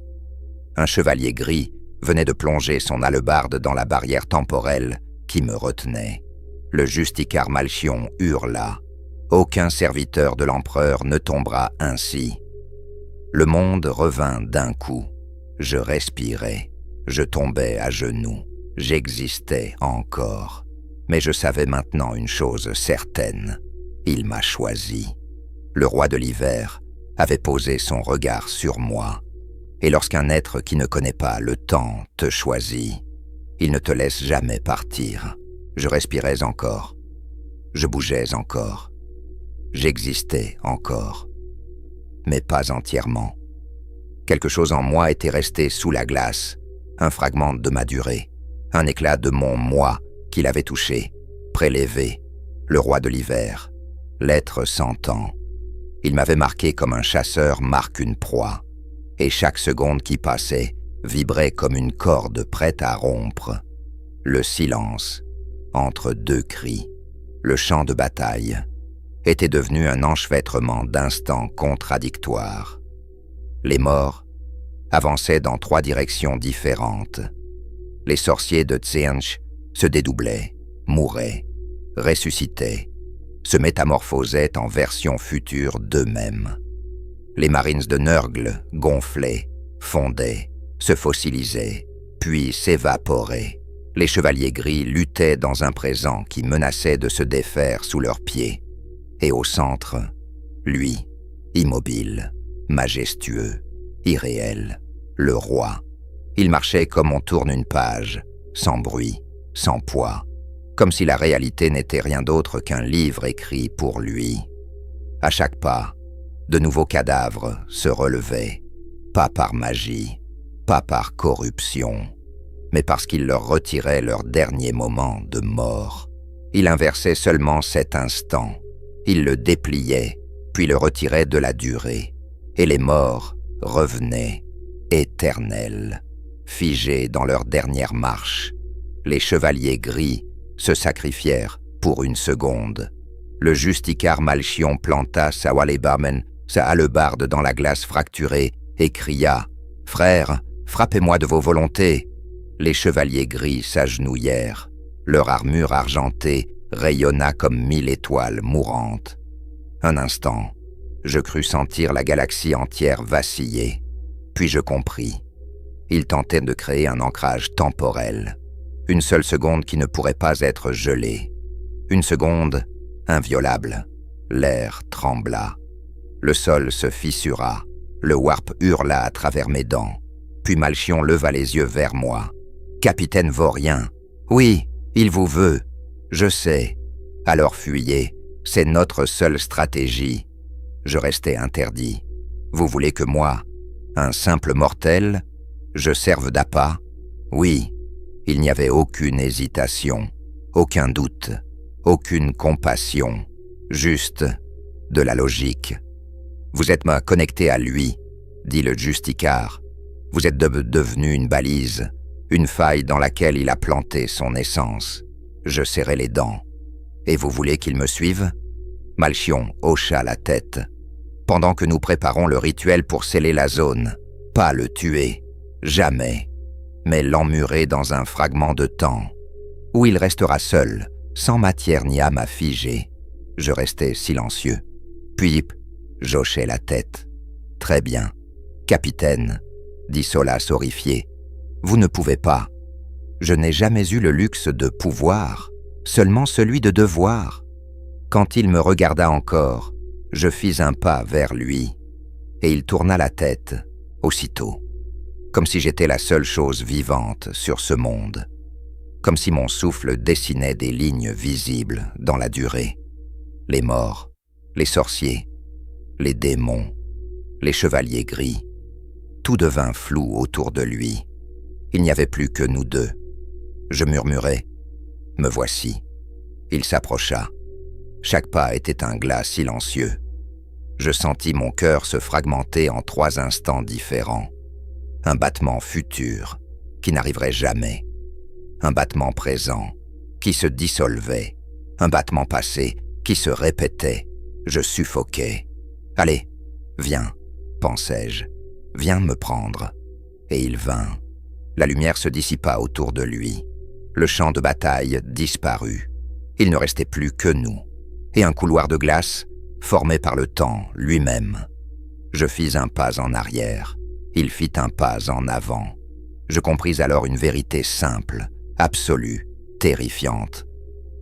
Un chevalier gris venait de plonger son hallebarde dans la barrière temporelle qui me retenait. Le Justicar Malchion hurla. Aucun serviteur de l'empereur ne tombera ainsi. Le monde revint d'un coup. Je respirais. Je tombais à genoux. J'existais encore. Mais je savais maintenant une chose certaine. Il m'a choisi. Le roi de l'hiver avait posé son regard sur moi. Et lorsqu'un être qui ne connaît pas le temps te choisit, il ne te laisse jamais partir. Je respirais encore. Je bougeais encore. J'existais encore. Mais pas entièrement. Quelque chose en moi était resté sous la glace, un fragment de ma durée, un éclat de mon moi qu'il avait touché, prélevé, le roi de l'hiver, l'être sans temps. Il m'avait marqué comme un chasseur marque une proie, et chaque seconde qui passait vibrait comme une corde prête à rompre. Le silence, entre deux cris, le champ de bataille, était devenu un enchevêtrement d'instants contradictoires. Les morts avançaient dans 3 directions différentes. Les sorciers de Tseentch se dédoublaient, mouraient, ressuscitaient, se métamorphosaient en versions futures d'eux-mêmes. Les Marines de Nurgle gonflaient, fondaient, se fossilisaient, puis s'évaporaient. Les chevaliers gris luttaient dans un présent qui menaçait de se défaire sous leurs pieds. Et au centre, lui, immobile, majestueux, irréel, le roi. Il marchait comme on tourne une page, sans bruit, sans poids, comme si la réalité n'était rien d'autre qu'un livre écrit pour lui. À chaque pas, de nouveaux cadavres se relevaient, pas par magie, pas par corruption, mais parce qu'il leur retirait leur dernier moment de mort. Il inversait seulement cet instant. Il le dépliait, puis le retirait de la durée. Et les morts revenaient, éternels, figés dans leur dernière marche. Les chevaliers gris se sacrifièrent pour une seconde. Le Justicar Malchion planta sa Walebarmen, sa hallebarde dans la glace fracturée, et cria « Frères, frappez-moi de vos volontés !» Les chevaliers gris s'agenouillèrent. Leur armure argentée rayonna comme 1000 étoiles mourantes. Un instant, je crus sentir la galaxie entière vaciller. Puis je compris. Ils tentaient de créer un ancrage temporel. Une seule seconde qui ne pourrait pas être gelée. Une seconde, inviolable. L'air trembla. Le sol se fissura. Le warp hurla à travers mes dents. Puis Malchion leva les yeux vers moi. « Capitaine Vaurien, oui, il vous veut. Je sais. Alors fuyez. C'est notre seule stratégie. » Je restai interdit. « Vous voulez que moi, un simple mortel, je serve d'appât ? » Oui, il n'y avait aucune hésitation, aucun doute, aucune compassion, juste de la logique. « Vous êtes connecté à lui, » dit le Justicard. « Vous êtes devenu une balise, une faille dans laquelle il a planté son essence. » Je serrai les dents. « Et vous voulez qu'il me suive ?» Malchion hocha la tête. « Pendant que nous préparons le rituel pour sceller la zone, pas le tuer, jamais, mais l'emmurer dans un fragment de temps, où il restera seul, sans matière ni âme à figer. » Je restai silencieux. Puis j'hochai la tête. « Très bien. Capitaine, » dit Solas horrifié, « vous ne pouvez pas. Je n'ai jamais eu le luxe de pouvoir, seulement celui de devoir. » Quand il me regarda encore, je fis un pas vers lui, et il tourna la tête, aussitôt, comme si j'étais la seule chose vivante sur ce monde, comme si mon souffle dessinait des lignes visibles dans la durée. Les morts, les sorciers, les démons, les chevaliers gris, tout devint flou autour de lui. Il n'y avait plus que nous deux. Je murmurai « Me voici ». Il s'approcha. Chaque pas était un glas silencieux. Je sentis mon cœur se fragmenter en 3 instants différents. Un battement futur qui n'arriverait jamais. Un battement présent qui se dissolvait. Un battement passé qui se répétait. Je suffoquais. « Allez, viens, pensai-je. Viens me prendre. » Et il vint. La lumière se dissipa autour de lui. Le champ de bataille disparut. Il ne restait plus que nous. Et un couloir de glace formé par le temps lui-même. Je fis un pas en arrière. Il fit un pas en avant. Je compris alors une vérité simple, absolue, terrifiante.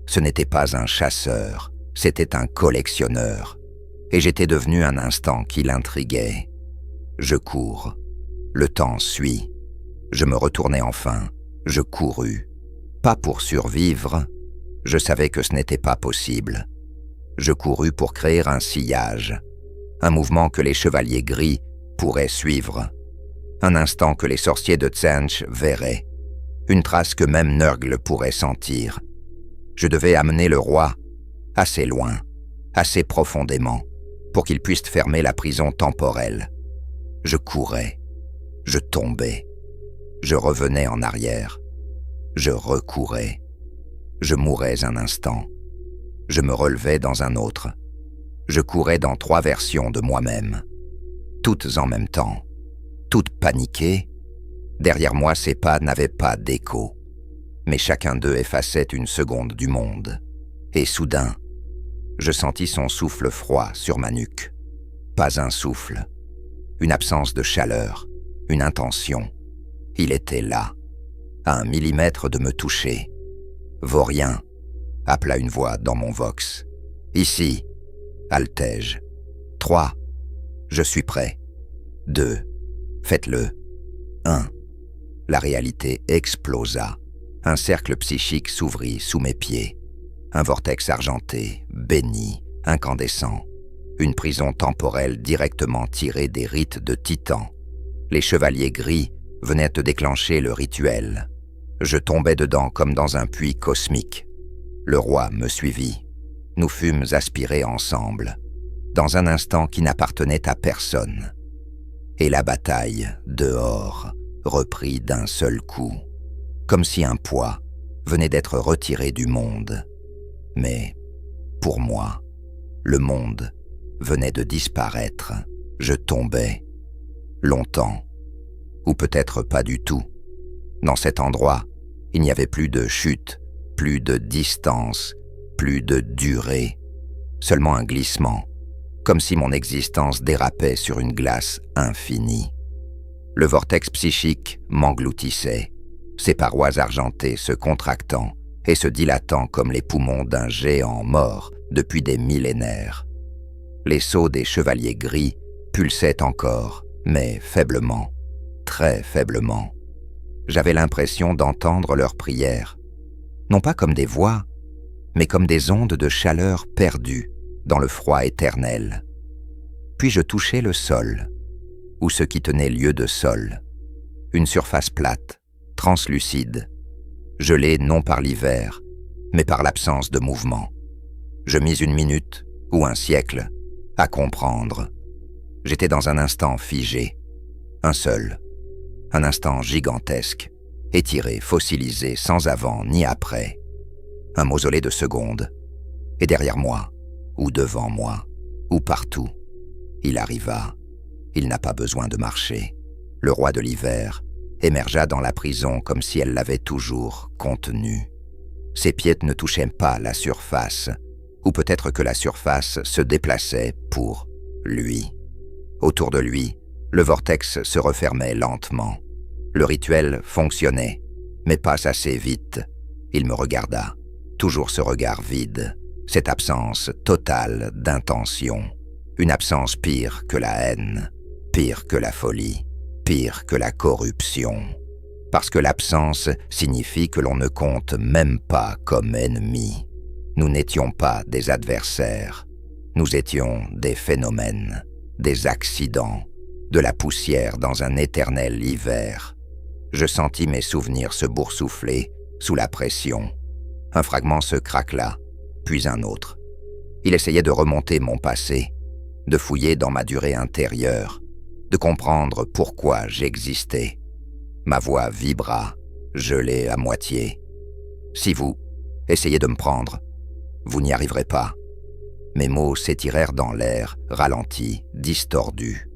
Ce n'était pas un chasseur, c'était un collectionneur. Et j'étais devenu un instant qui l'intriguait. Je cours. Le temps suit. Je me retournai enfin. Je courus. Pas pour survivre. Je savais que ce n'était pas possible. Je courus pour créer un sillage. Un mouvement que les chevaliers gris pourraient suivre. Un instant que les sorciers de Tzench verraient. Une trace que même Nurgle pourrait sentir. Je devais amener le roi assez loin, assez profondément, pour qu'il puisse fermer la prison temporelle. Je courais. Je tombais. Je revenais en arrière. Je recourais. Je mourais un instant. Je me relevais dans un autre. Je courais dans 3 versions de moi-même. Toutes en même temps. Toutes paniquées. Derrière moi, ces pas n'avaient pas d'écho. Mais chacun d'eux effaçait une seconde du monde. Et soudain, je sentis son souffle froid sur ma nuque. Pas un souffle. Une absence de chaleur. Une intention. Il était là, à 1 millimètre de me toucher. « Vaurien !» appela une voix dans mon vox. « Ici !» haltai-je. « 3. Je suis prêt. 2. Faites-le. 1. La réalité explosa. Un cercle psychique s'ouvrit sous mes pieds. Un vortex argenté, béni, incandescent. Une prison temporelle directement tirée des rites de Titan. Les chevaliers gris venaient de déclencher le rituel. Je tombais dedans comme dans un puits cosmique. Le roi me suivit. Nous fûmes aspirés ensemble, dans un instant qui n'appartenait à personne. Et la bataille, dehors, reprit d'un seul coup, comme si un poids venait d'être retiré du monde. Mais, pour moi, le monde venait de disparaître. Je tombais, longtemps, ou peut-être pas du tout. Dans cet endroit, il n'y avait plus de chute, plus de distance, plus de durée, seulement un glissement, comme si mon existence dérapait sur une glace infinie. Le vortex psychique m'engloutissait, ses parois argentées se contractant et se dilatant comme les poumons d'un géant mort depuis des millénaires. Les sceaux des chevaliers gris pulsaient encore, mais faiblement, très faiblement. J'avais l'impression d'entendre leurs prières, non pas comme des voix, mais comme des ondes de chaleur perdues dans le froid éternel. Puis je touchai le sol, ou ce qui tenait lieu de sol, une surface plate, translucide, gelée non par l'hiver, mais par l'absence de mouvement. Je mis une minute, ou un siècle, à comprendre. J'étais dans un instant figé, un seul, un instant gigantesque, étiré, fossilisé, sans avant ni après. Un mausolée de secondes, et derrière moi, ou devant moi, ou partout, il arriva. Il n'a pas besoin de marcher. Le roi de l'hiver émergea dans la prison comme si elle l'avait toujours contenu. Ses pieds ne touchaient pas la surface, ou peut-être que la surface se déplaçait pour lui. Autour de lui, le vortex se refermait lentement. Le rituel fonctionnait, mais pas assez vite. Il me regarda, toujours ce regard vide, cette absence totale d'intention. Une absence pire que la haine, pire que la folie, pire que la corruption. Parce que l'absence signifie que l'on ne compte même pas comme ennemis. Nous n'étions pas des adversaires, nous étions des phénomènes, des accidents, de la poussière dans un éternel hiver. Je sentis mes souvenirs se boursoufler sous la pression. Un fragment se craquela, puis un autre. Il essayait de remonter mon passé, de fouiller dans ma durée intérieure, de comprendre pourquoi j'existais. Ma voix vibra, gelée à moitié. Si vous essayez de me prendre, vous n'y arriverez pas. Mes mots s'étirèrent dans l'air, ralentis, distordus.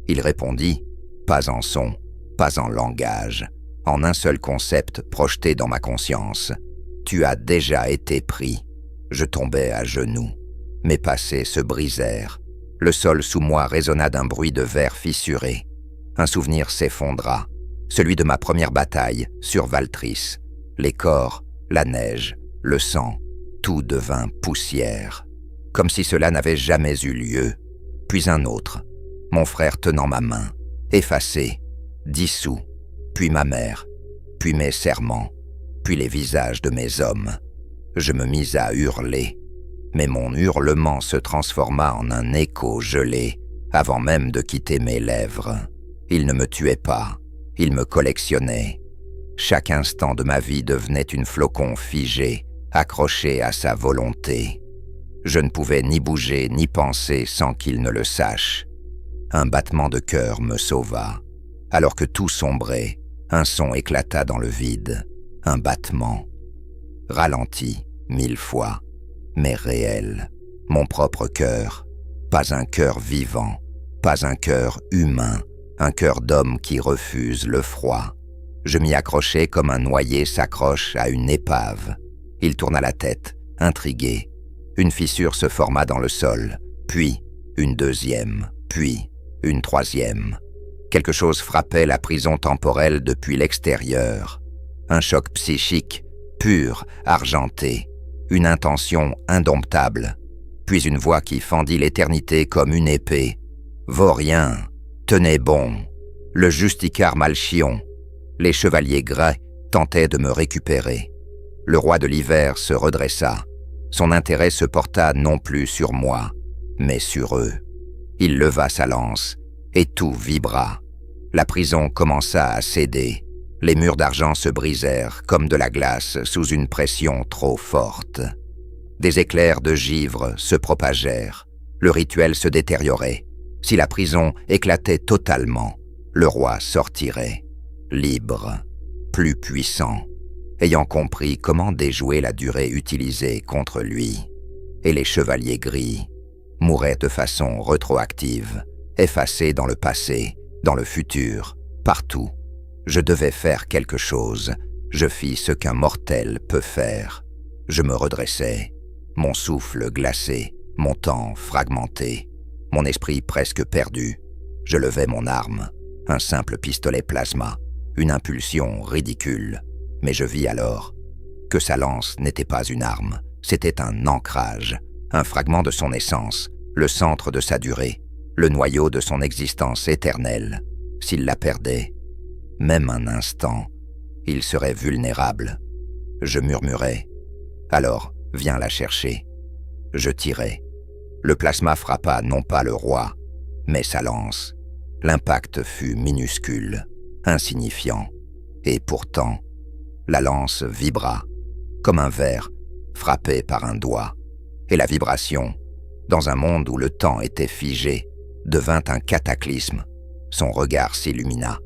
Il répondit, pas en son, pas en langage, en un seul concept projeté dans ma conscience. Tu as déjà été pris. Je tombais à genoux. Mes passés se brisèrent. Le sol sous moi résonna d'un bruit de verre fissuré. Un souvenir s'effondra, celui de ma première bataille sur Valtrice. Les corps, la neige, le sang, tout devint poussière. Comme si cela n'avait jamais eu lieu. Puis un autre, mon frère tenant ma main, effacé, dissous, puis ma mère, puis mes serments, puis les visages de mes hommes. Je me mis à hurler, mais mon hurlement se transforma en un écho gelé avant même de quitter mes lèvres. Il ne me tuait pas, il me collectionnait. Chaque instant de ma vie devenait une flocon figée, accrochée à sa volonté. Je ne pouvais ni bouger ni penser sans qu'il ne le sache. Un battement de cœur me sauva. Alors que tout sombrait, un son éclata dans le vide. Un battement. Ralenti 1000 fois, mais réel. Mon propre cœur. Pas un cœur vivant, pas un cœur humain, un cœur d'homme qui refuse le froid. Je m'y accrochai comme un noyé s'accroche à une épave. Il tourna la tête, intrigué. Une fissure se forma dans le sol, puis une deuxième, puis une troisième. Quelque chose frappait la prison temporelle depuis l'extérieur. Un choc psychique, pur, argenté. Une intention indomptable. Puis une voix qui fendit l'éternité comme une épée. « Vaurien, tenez bon. Le Justicar Malchion. » Les chevaliers grais tentaient de me récupérer. Le roi de l'hiver se redressa. Son intérêt se porta non plus sur moi, mais sur eux. Il leva sa lance, et tout vibra. La prison commença à céder. Les murs d'argent se brisèrent comme de la glace sous une pression trop forte. Des éclairs de givre se propagèrent. Le rituel se détériorait. Si la prison éclatait totalement, le roi sortirait, libre, plus puissant, ayant compris comment déjouer la durée utilisée contre lui. Et les chevaliers gris mouraient de façon rétroactive, effacés dans le passé, dans le futur, partout. Je devais faire quelque chose. Je fis ce qu'un mortel peut faire. Je me redressai, mon souffle glacé, mon temps fragmenté, mon esprit presque perdu. Je levai mon arme, un simple pistolet plasma, une impulsion ridicule. Mais je vis alors que sa lance n'était pas une arme, c'était un ancrage, un fragment de son essence, le centre de sa durée, le noyau de son existence éternelle. S'il la perdait, même un instant, il serait vulnérable. Je murmurai. Alors, viens la chercher. Je tirai. Le plasma frappa non pas le roi, mais sa lance. L'impact fut minuscule, insignifiant, et pourtant, la lance vibra, comme un verre frappé par un doigt, et la vibration, dans un monde où le temps était figé, devint un cataclysme. Son regard s'illumina.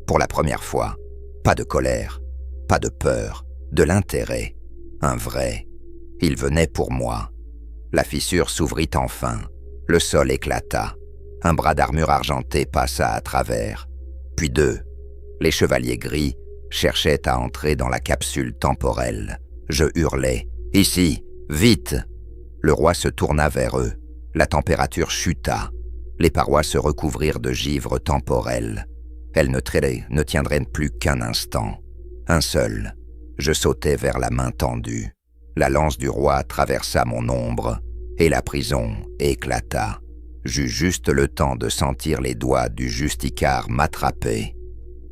Pour la première fois, pas de colère, pas de peur, de l'intérêt, un vrai. Il venait pour moi. La fissure s'ouvrit enfin, le sol éclata, un bras d'armure argenté passa à travers, puis deux. Les chevaliers gris cherchaient à entrer dans la capsule temporelle. Je hurlai. « Ici, vite !» Le roi se tourna vers eux. La température chuta. Les parois se recouvrirent de givre temporel. Elles ne tiendraient plus qu'un instant. Un seul. Je sautai vers la main tendue. La lance du roi traversa mon ombre, et la prison éclata. J'eus juste le temps de sentir les doigts du Justicar m'attraper,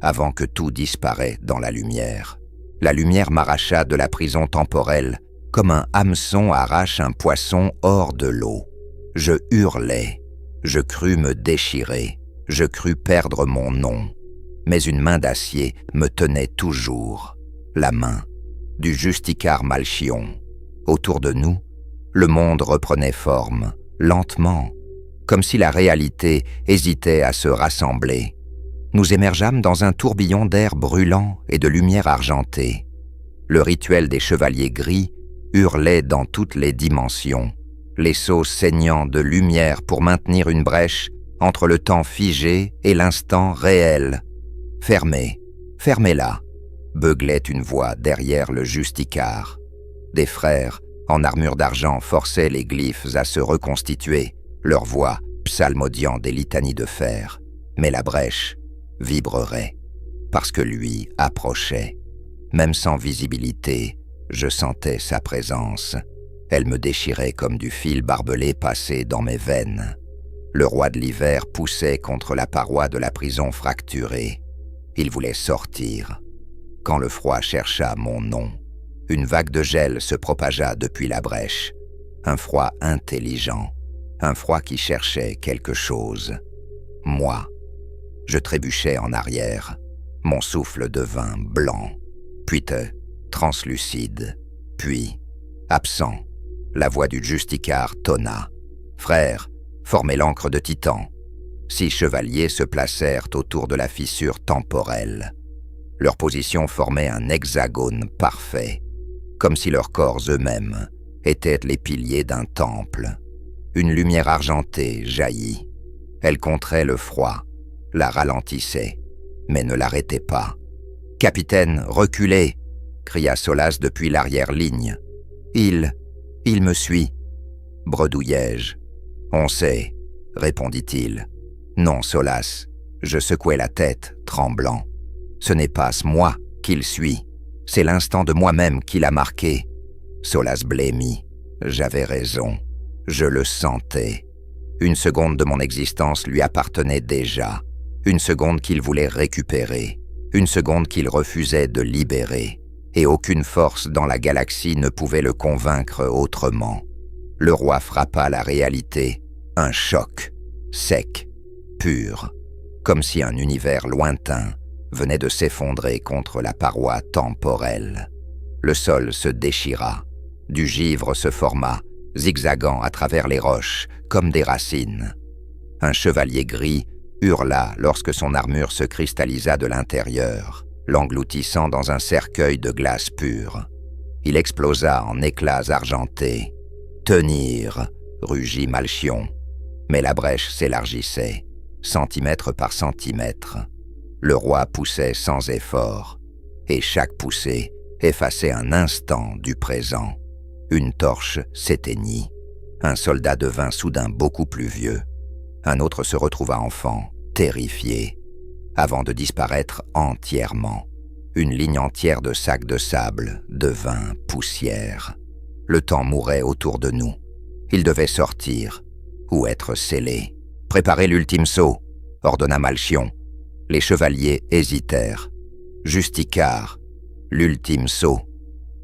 avant que tout disparaît dans la lumière. La lumière m'arracha de la prison temporelle, comme un hameçon arrache un poisson hors de l'eau. Je hurlai. Je crus me déchirer. Je crus perdre mon nom. Mais une main d'acier me tenait toujours. La main du Justicar Malchion. Autour de nous, le monde reprenait forme, lentement, comme si la réalité hésitait à se rassembler. Nous émergeâmes dans un tourbillon d'air brûlant et de lumière argentée. Le rituel des chevaliers gris hurlait dans toutes les dimensions, les seaux saignant de lumière pour maintenir une brèche entre le temps figé et l'instant réel. « Fermez, fermez-la !» beuglait une voix derrière le Justicar. Des frères, en armure d'argent, forçaient les glyphes à se reconstituer, leur voix psalmodiant des litanies de fer. Mais la brèche vibrerait, parce que lui approchait. Même sans visibilité, je sentais sa présence. Elle me déchirait comme du fil barbelé passé dans mes veines. Le roi de l'hiver poussait contre la paroi de la prison fracturée. Il voulait sortir. Quand le froid chercha mon nom, une vague de gel se propagea depuis la brèche. Un froid intelligent, un froid qui cherchait quelque chose. Moi. Je trébuchais en arrière. Mon souffle devint blanc, puis translucide, puis absent. La voix du Justicar tonna. « Frères, formez l'encre de Titan. » 6 chevaliers se placèrent autour de la fissure temporelle. Leur position formait un hexagone parfait, comme si leurs corps eux-mêmes étaient les piliers d'un temple. Une lumière argentée jaillit. Elle contrait le froid, la ralentissait, mais ne l'arrêtait pas. « Capitaine, reculez !» cria Solas depuis l'arrière-ligne. « Il me suit !» bredouillai-je. « On sait !» répondit-il. « Non, Solas. » Je secouai la tête, tremblant. « Ce n'est pas moi qu'il suit. C'est l'instant de moi-même qui l'a marqué. » Solas blêmit. J'avais raison. Je le sentais. Une seconde de mon existence lui appartenait déjà. Une seconde qu'il voulait récupérer. Une seconde qu'il refusait de libérer. Et aucune force dans la galaxie ne pouvait le convaincre autrement. Le roi frappa la réalité. Un choc. Sec. Pur. Comme si un univers lointain venait de s'effondrer contre la paroi temporelle. Le sol se déchira. Du givre se forma, zigzagant à travers les roches, comme des racines. Un chevalier gris hurla lorsque son armure se cristallisa de l'intérieur, l'engloutissant dans un cercueil de glace pure. Il explosa en éclats argentés. « Tenir !» rugit Malchion. Mais la brèche s'élargissait, centimètre par centimètre. Le roi poussait sans effort, et chaque poussée effaçait un instant du présent. Une torche s'éteignit. Un soldat devint soudain beaucoup plus vieux. Un autre se retrouva enfant, terrifié, avant de disparaître entièrement. Une ligne entière de sacs de sable, de vin, poussière. Le temps mourait autour de nous. Il devait sortir, ou être scellé. « Préparez l'ultime saut !» ordonna Malchion. Les chevaliers hésitèrent. « Justicar, l'ultime saut,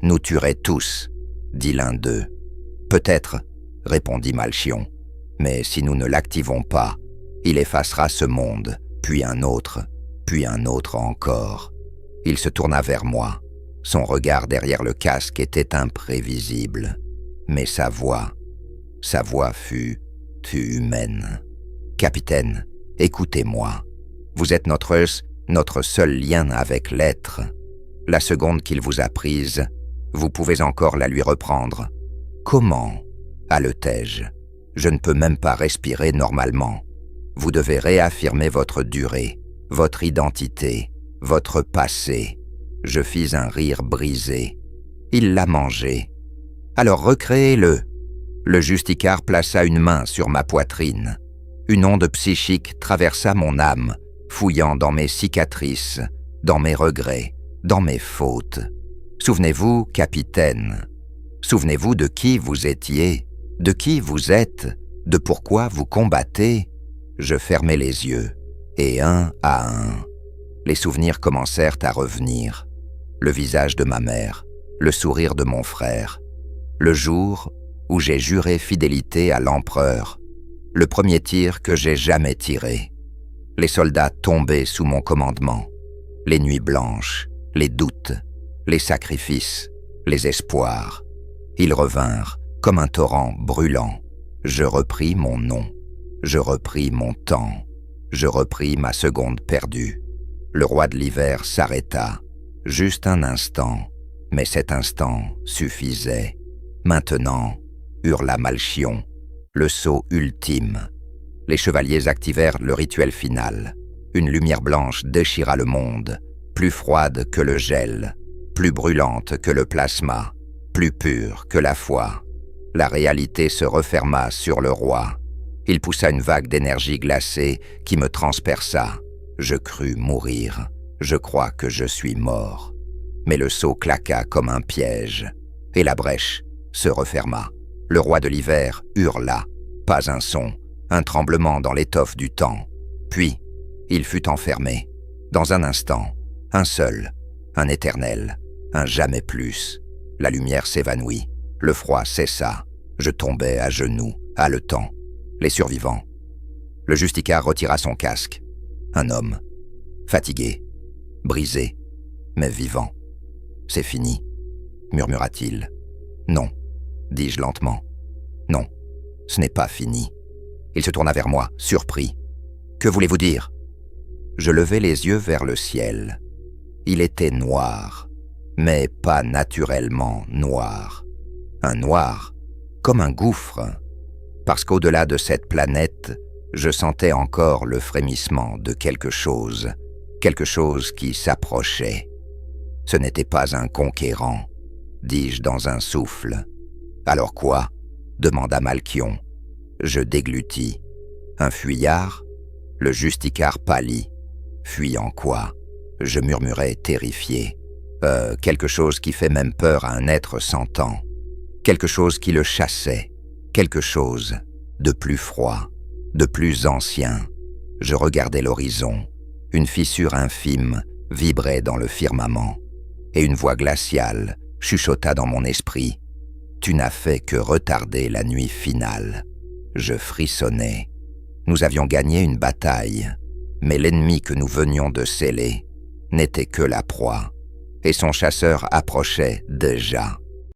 nous tuerait tous !» dit l'un d'eux. « Peut-être, » répondit Malchion, « mais si nous ne l'activons pas, il effacera ce monde, puis un autre encore. » Il se tourna vers moi. Son regard derrière le casque était imprévisible. Mais sa voix fut humaine. « Capitaine, écoutez-moi. Vous êtes notre seul lien avec l'être. La seconde qu'il vous a prise, vous pouvez encore la lui reprendre. »« Comment ?» haletai-je. « Je ne peux même pas respirer normalement. Vous devez réaffirmer votre durée, votre identité, votre passé. » Je fis un rire brisé. Il l'a mangé. « Alors recréez-le. » Le Justicar plaça une main sur ma poitrine. Une onde psychique traversa mon âme, fouillant dans mes cicatrices, dans mes regrets, dans mes fautes. Souvenez-vous, capitaine. Souvenez-vous de qui vous étiez, de qui vous êtes, de pourquoi vous combattez. Je fermai les yeux, et un à un, les souvenirs commencèrent à revenir. Le visage de ma mère, le sourire de mon frère, le jour où j'ai juré fidélité à l'empereur, le premier tir que j'ai jamais tiré, les soldats tombés sous mon commandement, les nuits blanches, les doutes, les sacrifices, les espoirs. Ils revinrent comme un torrent brûlant. Je repris mon nom, je repris mon temps, je repris ma seconde perdue. Le roi de l'hiver s'arrêta, juste un instant, mais cet instant suffisait. Maintenant, hurla Malchion, le saut ultime. Les chevaliers activèrent le rituel final. Une lumière blanche déchira le monde, plus froide que le gel, plus brûlante que le plasma, plus pure que la foi. La réalité se referma sur le roi. Il poussa une vague d'énergie glacée qui me transperça. Je crus mourir. Je crois que je suis mort. Mais le seau claqua comme un piège, et la brèche se referma. Le roi de l'hiver hurla. Pas un son, un tremblement dans l'étoffe du temps. Puis, il fut enfermé. Dans un instant, un seul, un éternel, un jamais plus. La lumière s'évanouit, le froid cessa. Je tombai à genoux, haletant. Les survivants. Le Justicar retira son casque. Un homme, fatigué, brisé, mais vivant. « C'est fini » murmura-t-il. « Non » dis-je lentement. « Non, ce n'est pas fini. » Il se tourna vers moi, surpris. « Que voulez-vous dire » Je levai les yeux vers le ciel. Il était noir, mais pas naturellement noir. Un noir, comme un gouffre, parce qu'au-delà de cette planète, je sentais encore le frémissement de quelque chose qui s'approchait. Ce n'était pas un conquérant, dis-je dans un souffle. « Alors quoi » demanda Malchion. Je déglutis. « Un fuyard » Le Justicar pâlit. « Fuyant quoi » Je murmurai terrifié. « Quelque chose qui fait même peur à un être sentant. Quelque chose qui le chassait. Quelque chose de plus froid, de plus ancien. » Je regardais l'horizon. Une fissure infime vibrait dans le firmament. Et une voix glaciale chuchota dans mon esprit. « Tu n'as fait que retarder la nuit finale. » Je frissonnais. Nous avions gagné une bataille, mais l'ennemi que nous venions de sceller n'était que la proie, et son chasseur approchait déjà.